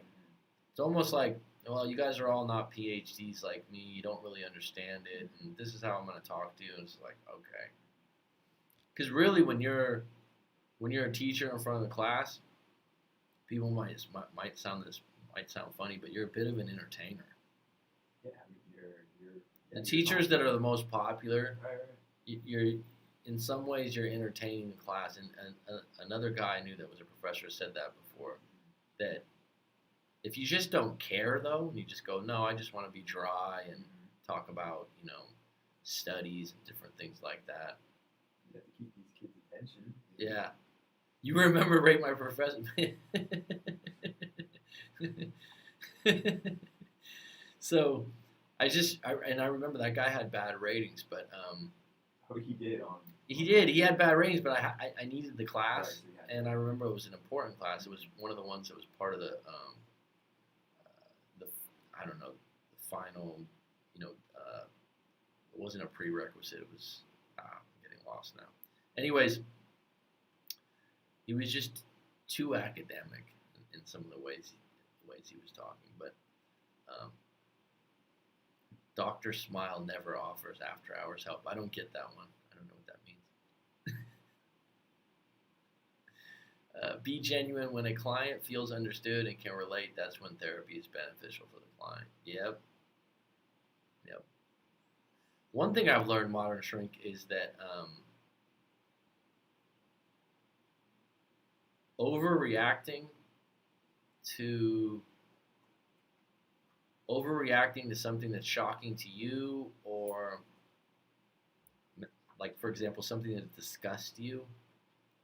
It's almost like, well, you guys are all not PhDs like me. You don't really understand it, and this is how I'm going to talk to you. And it's like, okay. Because really, when you're a teacher in front of the class, people might sound funny, but you're a bit of an entertainer. Yeah, I mean, the teachers that are the most popular, right. you're in some ways you're entertaining the class. And another guy I knew that was a professor said that before, that if you just don't care though, and you just go, no, I just want to be dry and talk about studies and different things like that. You have to keep these kids' attention. Yeah. You remember Rate My Professor? So, I remember that guy had bad ratings, but he did on. He did. He had bad ratings, but I needed the class, right, and I remember it was an important class. It was one of the ones that was part of the I don't know, the final. It wasn't a prerequisite. It was I'm getting lost now. Anyways. He was just too academic in some of the ways he was talking. But Dr. Smile never offers after-hours help. I don't get that one. I don't know what that means. Be genuine. When a client feels understood and can relate, that's when therapy is beneficial for the client. Yep. One thing I've learned, Modern Shrink, is that overreacting to something that's shocking to you, or like, for example, something that disgusts you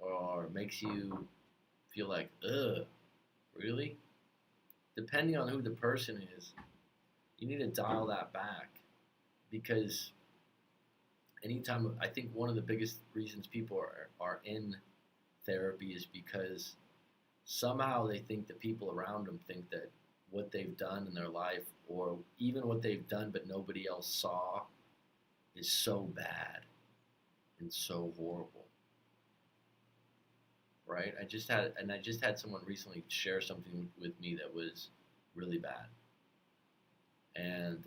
or makes you feel like, ugh, really? Depending on who the person is, you need to dial that back, because anytime, I think one of the biggest reasons people are in therapy is because somehow they think that people around them think that what they've done in their life, or even what they've done but nobody else saw, is so bad and so horrible. right? I just had someone recently share something with me that was really bad, and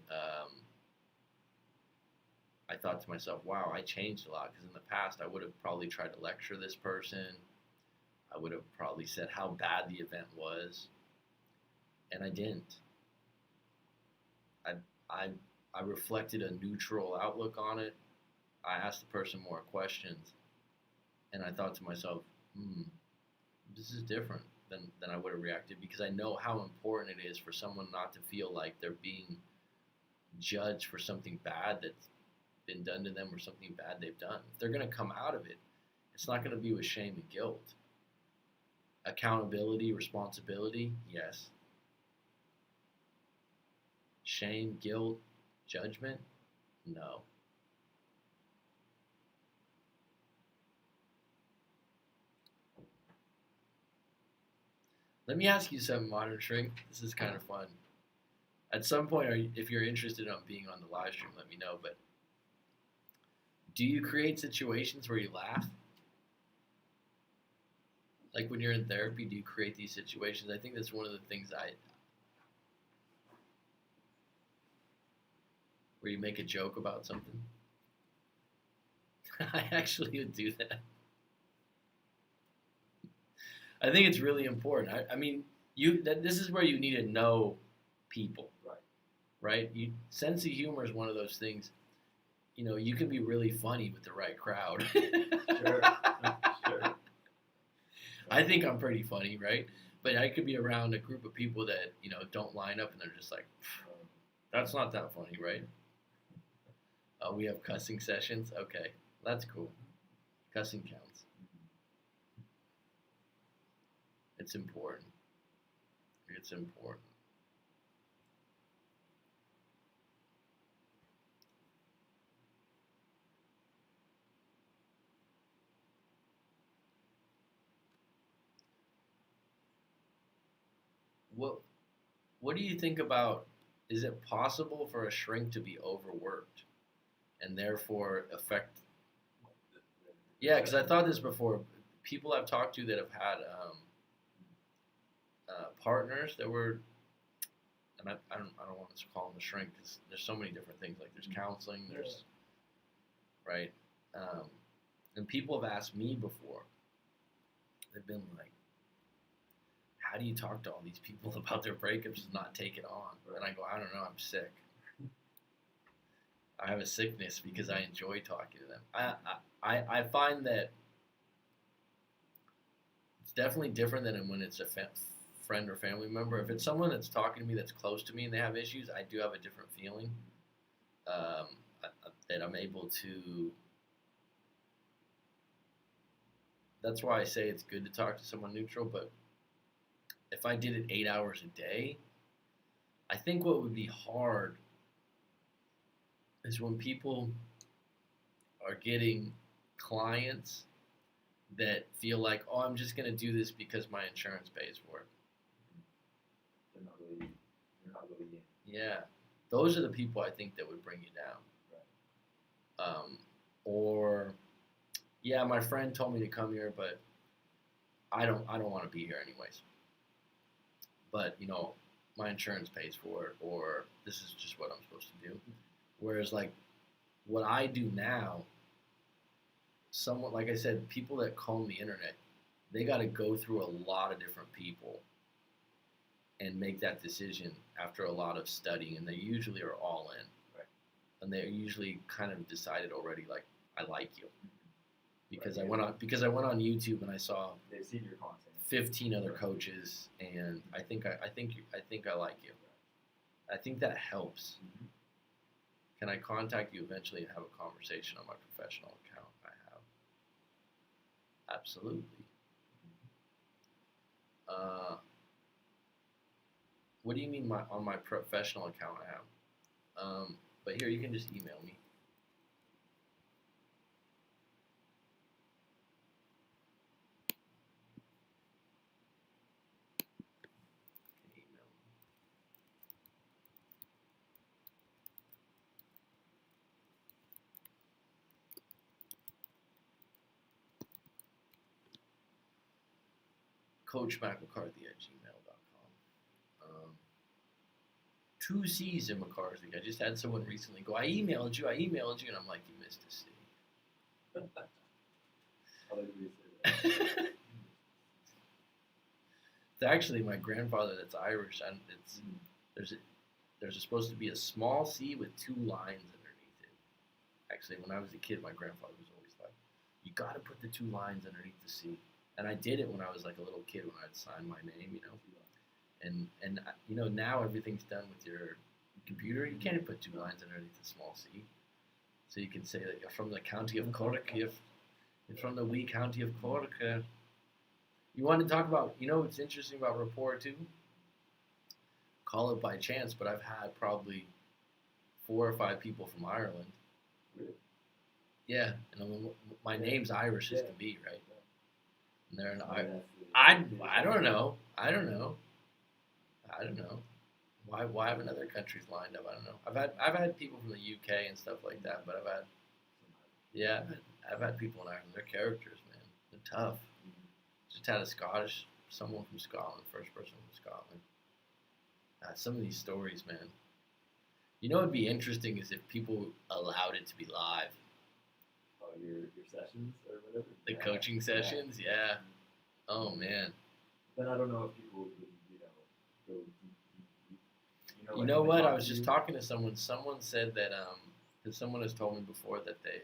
I thought to myself, wow, I changed a lot because in the past I would have probably tried to lecture this person. I would have probably said how bad the event was, and I didn't. I I I reflected a neutral outlook on it. I asked the person more questions, and I thought to myself, this is different than I would have reacted because I know how important it is for someone not to feel like they're being judged for something bad that's been done to them or something bad they've done. If they're going to come out of it, it's not going to be with shame and guilt. Accountability, responsibility, yes. Shame, guilt, judgment, no. Let me ask you something, Modern Shrink. This is kind of fun. At some point, if you're interested in being on the live stream, let me know. But do you create situations where you laugh? Like when you're in therapy, do you create these situations? I think that's one of the things where you make a joke about something. I actually would do that. I think it's really important. I mean, this is where you need to know people, right? Sense of humor is one of those things. You know, you can be really funny with the right crowd. Sure. I think I'm pretty funny, right? But I could be around a group of people that don't line up, and they're just like, "That's not that funny, right?" We have cussing sessions. Okay, that's cool. Cussing counts. It's important. It's important. What do you think about? Is it possible for a shrink to be overworked and therefore affect? Yeah, because I thought this before. People I've talked to that have had partners that were, and I don't want to call them a shrink because there's so many different things. Like there's counseling, there's right, and people have asked me before. They've been like, "How do you talk to all these people about their breakups and not take it on?" And I go, "I don't know. I'm sick. I have a sickness because I enjoy talking to them." I find that it's definitely different than when it's a friend or family member. If it's someone that's talking to me that's close to me and they have issues, I do have a different feeling that I'm able to. That's why I say it's good to talk to someone neutral. But if I did it 8 hours a day, I think what would be hard is when people are getting clients that feel like, oh, I'm just going to do this because my insurance pays for it. They're not really in. Yeah, those are the people I think that would bring you down. Right. Or, yeah, my friend told me to come here, but I don't want to be here anyways. But my insurance pays for it, or this is just what I'm supposed to do. Whereas, like, what I do now, somewhat like I said, people that comb the internet, they got to go through a lot of different people and make that decision after a lot of studying, and they usually are all in. Right. And they're usually kind of decided already, like, I like you. Because right. I went on YouTube and I saw they've seen your content. 15 other coaches, and I think I like you. I think that helps. Mm-hmm. Can I contact you eventually and have a conversation on my professional account? I have. Absolutely. What do you mean on my professional account I have? But here, you can just email me. coachmattmccarthy@gmail.com. 2 C's in McCarthy. I just had someone recently go, I emailed you, and I'm like, you missed a C. How did we say that? It's actually my grandfather that's Irish, and there's supposed to be a small C with 2 lines underneath it. Actually, when I was a kid, my grandfather was always like, you got to put the 2 lines underneath the C. And I did it when I was like a little kid when I'd sign my name, you know. And you know, now everything's done with your computer. You can't put 2 lines underneath the small C. So you can say that you're from the county of Cork, you're from the wee county of Cork. You want to talk about, you know what's interesting about rapport too? Call it by chance, but I've had probably 4 or 5 people from Ireland. Really? Yeah, and my name's Irish as can be, right? And they're in I don't know. Why haven't other countries lined up? I don't know. I've had people from the UK and stuff like that, but I've had people in Ireland. They're characters, man. They're tough. Just had someone from Scotland, first person from Scotland. Some of these stories, man. You know what'd be interesting is if people allowed it to be live. Oh, your sessions or whatever? The coaching sessions, yeah. Oh, man. Then I don't know if people would really, go deep. You know what? I was just talking to someone. Someone said that, because someone has told me before that they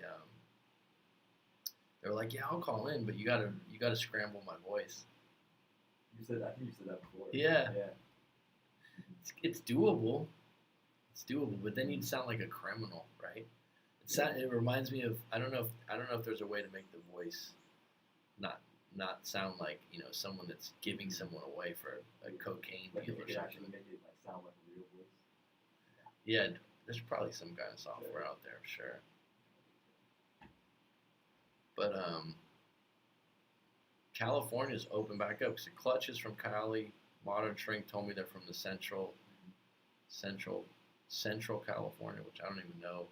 were like, yeah, I'll call in, but you gotta scramble my voice. I think you said that before. Yeah. It's doable. It's doable, but then you'd sound like a criminal, right? It reminds me of I don't know if there's a way to make the voice not sound like, you know, someone that's giving someone away for a cocaine deal or something. Actually make it sound like a real voice. Yeah, there's probably some kind of software out there, sure. But California's open back up because the Clutch is from Cali. Modern Shrink told me they're from the central California, which I don't even know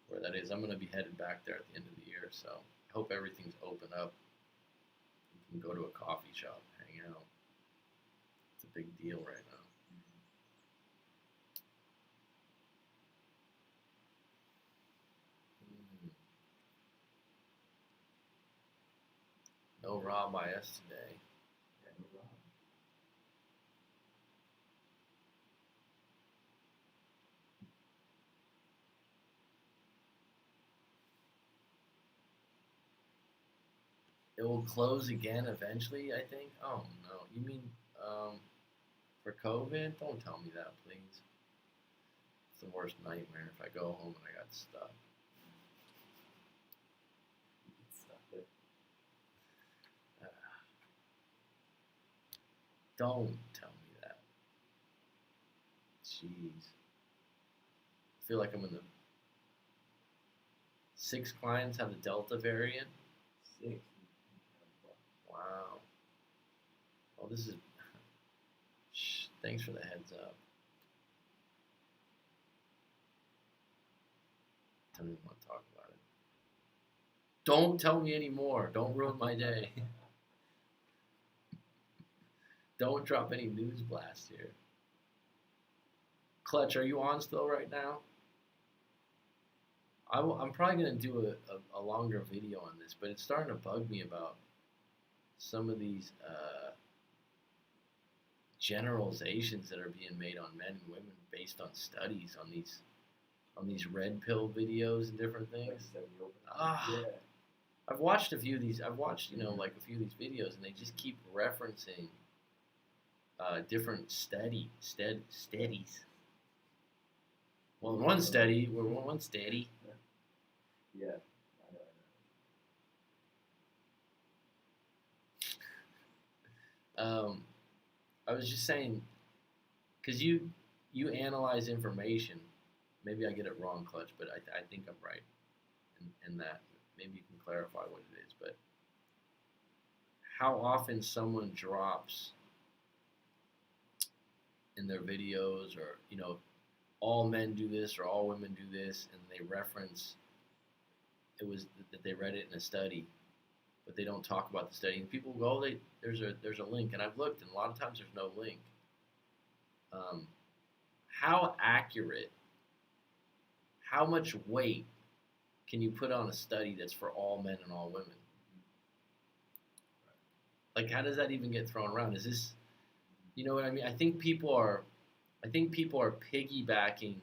where that is. I'm going to be headed back there at the end of the year, so I hope everything's open up. We can go to a coffee shop, hang out. It's a big deal right now. No Rob IS today. Yeah, no problem. It will close again eventually, I think. Oh, no. You mean for COVID? Don't tell me that, please. It's the worst nightmare if I go home and I got stuck. Don't tell me that. Jeez. I feel like I'm in the 6 clients have the Delta variant. 6. Wow. Well, this is. Thanks for the heads up. Don't even want to talk about it. Don't tell me anymore. Don't ruin my day. Don't drop any news blast here. Clutch, are you on still right now? I'm probably going to do a longer video on this, but it's starting to bug me about some of these generalizations that are being made on men and women based on studies on these red pill videos and different things. I've watched a few of these. I've watched like a few of these videos, and they just keep referencing different studies. Well, one study. Yeah. I was just saying, because you analyze information. Maybe I get it wrong, Clutch, but I think I'm right in that. Maybe you can clarify what it is. But how often someone drops in their videos, or all men do this or all women do this, and they reference it was that they read it in a study, but they don't talk about the study. And people go, oh, there's a link, and I've looked, and a lot of times there's no link. How accurate, how much weight can you put on a study that's for all men and all women? Like, how does that even get thrown around? Is this, you know what I mean? I think people are piggybacking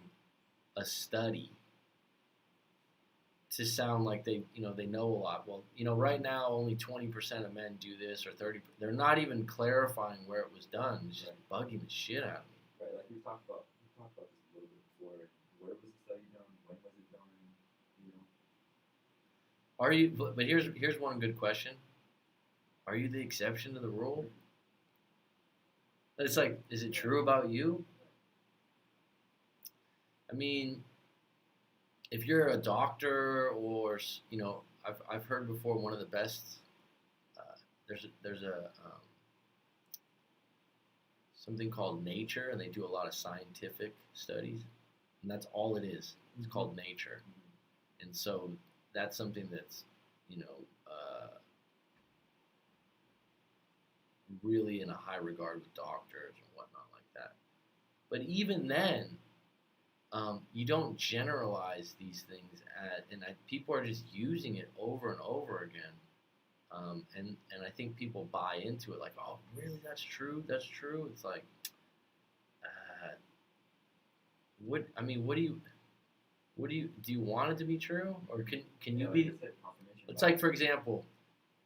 a study to sound like they know a lot. Well, right now only 20% of men do this, or 30%. They're not even clarifying where it was done. It's just bugging the shit out of me. Right, like we talked about this a little bit before. Where was the study done? When was it done? Are you? But here's one good question. Are you the exception to the rule? It's like, is it true about you? I mean, if you're a doctor, or I've heard before, one of the best. There's a something called Nature, and they do a lot of scientific studies, and that's all it is. It's called Nature, and so that's something that's really in a high regard with doctors and whatnot like that. But even then, you don't generalize these things, people are just using it over and over again, and I think people buy into it, like, oh, really, that's true. It's like, do you want it to be true, or can you be? It's like, for example,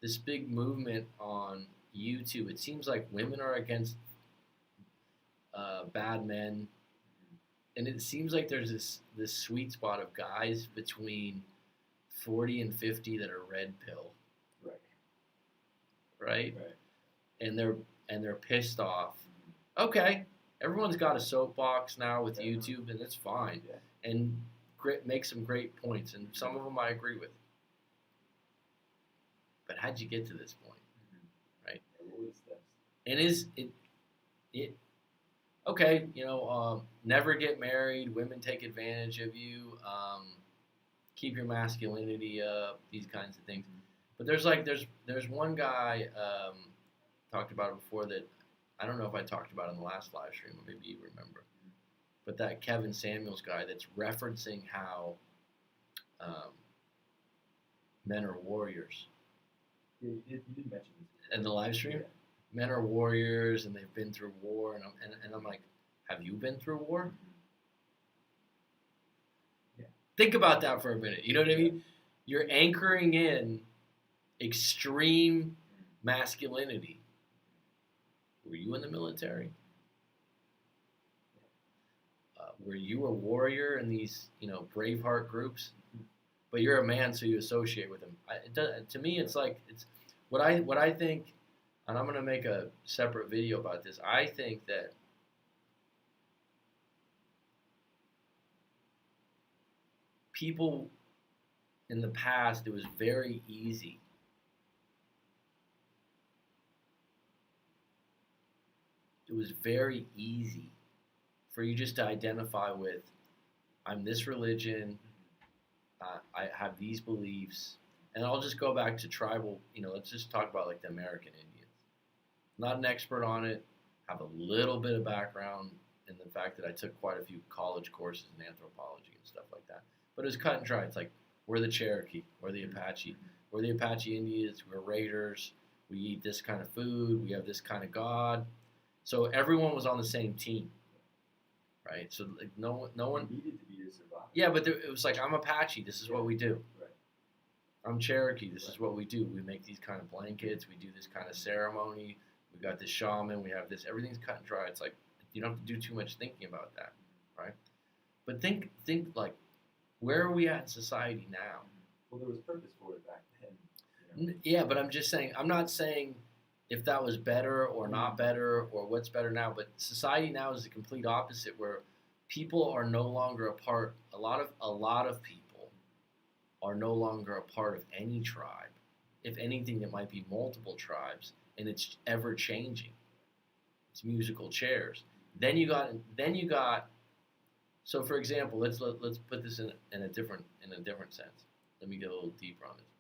this big movement on YouTube. It seems like women are against bad men, and it seems like there's this sweet spot of guys between 40 and 50 that are red pill, right? And they're pissed off. Okay, everyone's got a soapbox now with YouTube, and it's fine, and make some great points, and some of them I agree with. But how'd you get to this point? And is it okay? Never get married. Women take advantage of you. Keep your masculinity up. These kinds of things. But there's one guy talked about it before that I don't know if I talked about in the last live stream, or maybe you remember. But that Kevin Samuels guy that's referencing how men are warriors. Yeah, you did mention this in the live stream. Yeah. Men are warriors, and they've been through war, and I'm like, have you been through war? Yeah. Think about that for a minute. You know what I mean? You're anchoring in extreme masculinity. Were you in the military? Were you a warrior in these, Braveheart groups? But you're a man, so you associate with them. To me, it's like what I think. And I'm going to make a separate video about this. I think that people in the past, it was very easy. It was very easy for you just to identify with, I'm this religion, I have these beliefs, and I'll just go back to tribal, let's just talk about like the American Indians. Not an expert on it, have a little bit of background in the fact that I took quite a few college courses in anthropology and stuff like that. But it was cut and dry. It's like, we're the Cherokee, we're the Apache. We're the Apache Indians, we're raiders, we eat this kind of food, we have this kind of God. So everyone was on the same team, right? So like no one needed to be to survive. Yeah, but it was like, I'm Apache, this is what we do. Right. I'm Cherokee, this is what we do. We make these kind of blankets, we do this kind of ceremony. We got this shaman, we have this, everything's cut and dry. It's like, you don't have to do too much thinking about that, right? But think like, where are we at in society now? Well, there was purpose for it back then. Yeah, but I'm just saying, I'm not saying if that was better or not better or what's better now, but society now is the complete opposite, where people are no longer a part, a lot of people are no longer a part of any tribe. If anything, it might be multiple tribes. And it's ever changing. It's musical chairs. Then you got. So for example, let's put this in a different sense. Let me get a little deeper on this.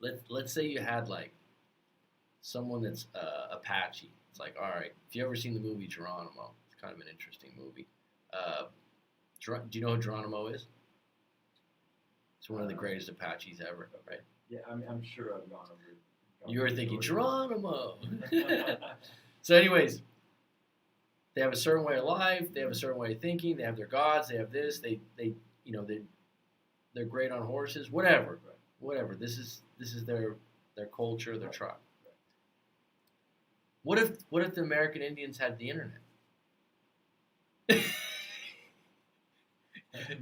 let's say you had like someone that's Apache. It's like, all right, if you ever seen the movie Geronimo, it's kind of an interesting movie. Uh, do you know who Geronimo is? It's one of the greatest Apaches ever, right? Yeah, I'm sure I've gone over. You were thinking story. Geronimo. So, anyways, they have a certain way of life. They have a certain way of thinking. They have their gods. They have this. They're great on horses. Whatever, Right. whatever. This is their culture, their Right. tribe. What if the American Indians had the internet?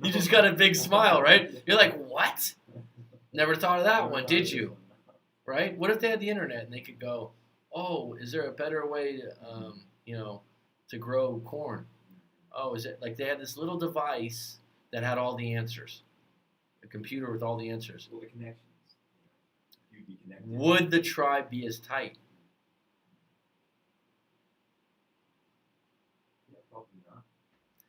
You just got a big smile, right? You're like, what? Never thought of that one, did you? Right? What if they had the internet and they could go, oh, is there a better way to, to grow corn? Oh, is it like they had this little device that had all the answers, a computer with all the answers? Well, the connections. You'd be connected. Would the tribe be as tight? Yeah, probably not.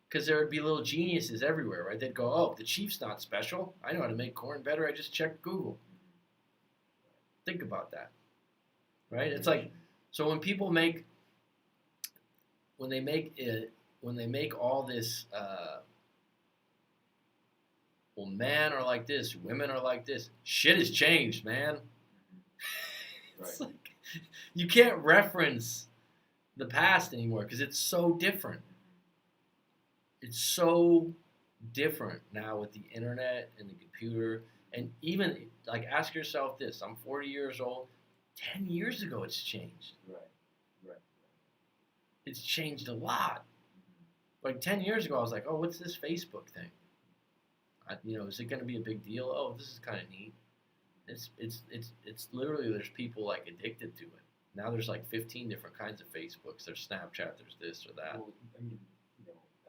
Because there would be little geniuses everywhere, right? They'd go, oh, the chief's not special. I know how to make corn better. I just checked Google. Think about that, right? It's like, so when people make, when they make all this, well, men are like this, women are like this. Shit has changed, man. It's Right. like, you can't reference the past anymore because it's so different. It's so different now with the internet and the computer. And even, like, ask yourself this. I'm 40 years old. 10 years ago, it's changed. Right. It's changed a lot. Like 10 years ago, I was like, oh, what's this Facebook thing? Is it going to be a big deal? Oh, this is kind of neat. It's literally, there's people like addicted to it. Now there's like 15 different kinds of Facebooks. There's Snapchat. There's this or that. Well, I mean,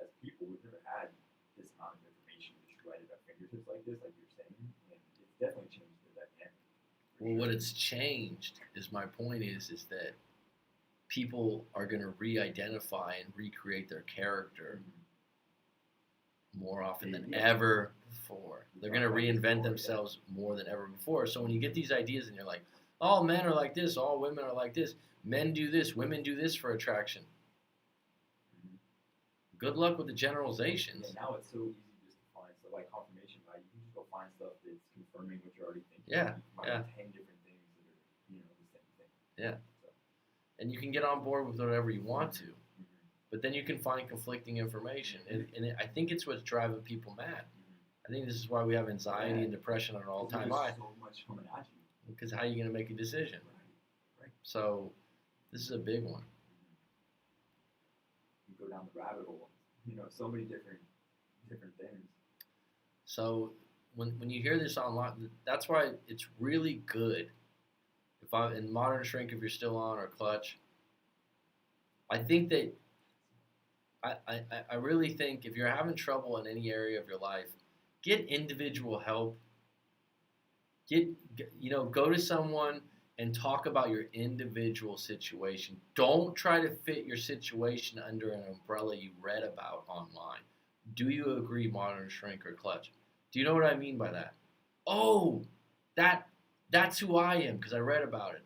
as people, we've never had this amount of information just right at our fingertips like this, like you're saying, and it's definitely changed the dynamic. Well, what it's changed is my point is that people are going to re-identify and recreate their character more often than ever before. They're going to reinvent themselves more than ever before. So when you get these ideas and you're like, all men are like this, all women are like this, men do this, women do this for attraction. Good luck with the generalizations. Yeah, now it's so easy just to find stuff like confirmation bias. You can just go find stuff that's confirming what you're already thinking. Yeah, You can find 10 different things that are, the same thing. Yeah. So. And you can get on board with whatever you want to. But then you can find conflicting information. And I think it's what's driving people mad. I think this is why we have anxiety and depression on an all-time high. So much coming at you. Because how are you going to make a decision? Right. So this is a big one. You go down the rabbit hole. So many different things. So when you hear this online, that's why it's really good. If I'm in Modern Shrink, if you're still on, or Clutch, I think that I really think if you're having trouble in any area of your life, get individual help. Go to someone and talk about your individual situation. Don't try to fit your situation under an umbrella you read about online. Do you agree, Modern Shrink or Clutch? Do you know what I mean by that? Oh, that's who I am because I read about it.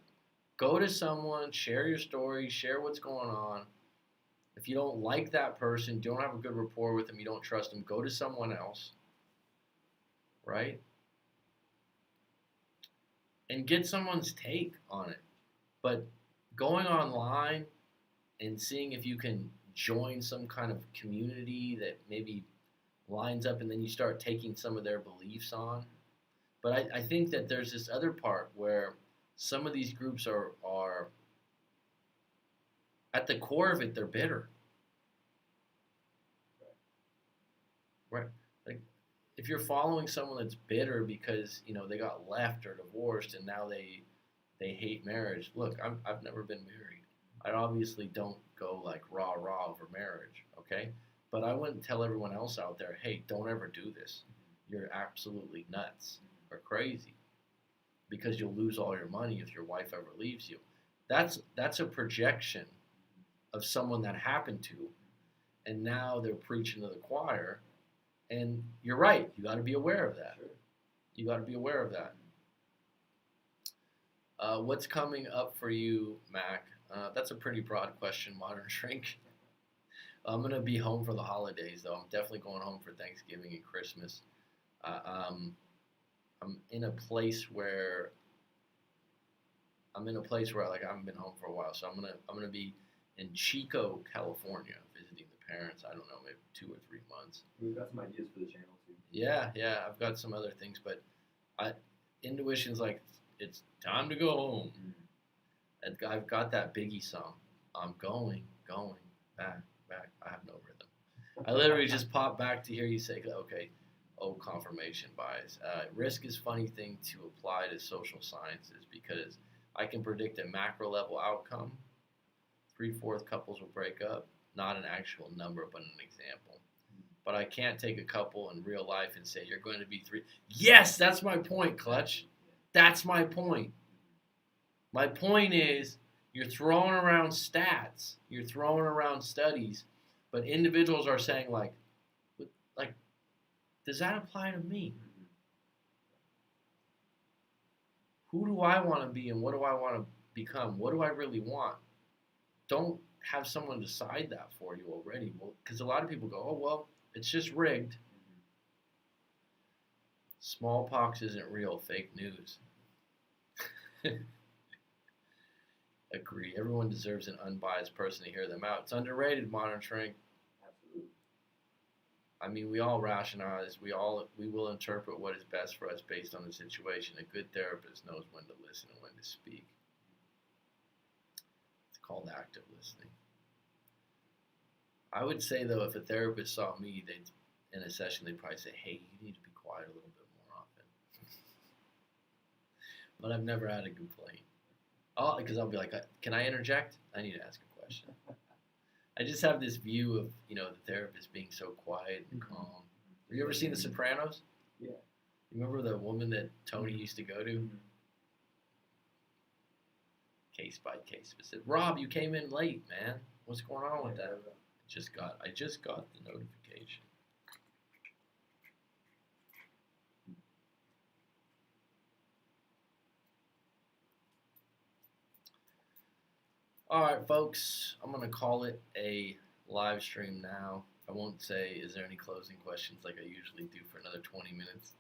Go to someone, share your story, share what's going on. If you don't like that person, don't have a good rapport with them, you don't trust them, go to someone else, right? And get someone's take on it. But going online and seeing if you can join some kind of community that maybe lines up and then you start taking some of their beliefs on. But I think that there's this other part where some of these groups are at the core of it, they're bitter. Right? Like, if you're following someone that's bitter because, they got left or divorced and now they hate marriage. Look, I've never been married. I obviously don't go like rah over marriage, okay? But I wouldn't tell everyone else out there, hey, don't ever do this. You're absolutely nuts or crazy because you'll lose all your money if your wife ever leaves you. That's a projection of someone that happened to, and now they're preaching to the choir. And you're right. You got to be aware of that. Sure. You got to be aware of that. What's coming up for you, Mac? That's a pretty broad question, Modern Shrink. I'm gonna be home for the holidays, though. I'm definitely going home for Thanksgiving and Christmas. Uh, um, I'm in a place where like I haven't been home for a while, so I'm gonna be in Chico, California, visiting the parents. I don't know, maybe 2 or 3 months. We've got some ideas for the channel too. Yeah, yeah. I've got some other things, but I intuition's like it's time to go home. And I've got that Biggie song. I'm going back. I have no rhythm. I literally just pop back to hear you say, okay, oh, confirmation bias. Risk is a funny thing to apply to social sciences because I can predict a macro level outcome. 3/4 couples will break up. Not an actual number, but an example. But I can't take a couple in real life and say, you're going to be three. Yes, that's my point, Clutch. That's my point. My point is, you're throwing around stats, you're throwing around studies, but individuals are saying like, does that apply to me? Who do I want to be and what do I want to become? What do I really want? Don't have someone decide that for you already. Well, because a lot of people go, oh, well, it's just rigged. Smallpox isn't real, fake news. Agree. Everyone deserves an unbiased person to hear them out. It's underrated, Modern Shrink. Absolutely. I mean, we all rationalize. We will interpret what is best for us based on the situation. A good therapist knows when to listen and when to speak. It's called active listening. I would say though, if a therapist saw me, in a session they'd probably say, "Hey, you need to be quiet a little bit more often." But I've never had a complaint. Because I'll be like, "Can I interject? I need to ask a question." I just have this view of the therapist being so quiet and calm. Have you ever seen The Sopranos? Yeah. You remember the woman that Tony used to go to? Case by case. I said, "Rob, you came in late, man. What's going on with that?" I just got the notification. All right, folks. I'm gonna call it a live stream now. I won't say, is there any closing questions like I usually do for another 20 minutes?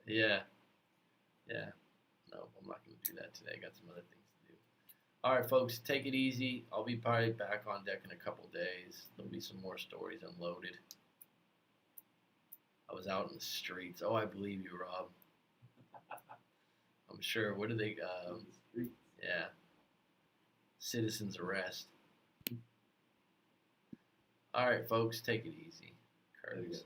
Yeah. No, I'm not going to do that today. I got some other things to do. All right, folks, take it easy. I'll be probably back on deck in a couple days. There'll be some more stories unloaded. I was out in the streets. Oh, I believe you, Rob. I'm sure. What do they? Yeah. Citizen's arrest. All right, folks, take it easy. Curtis.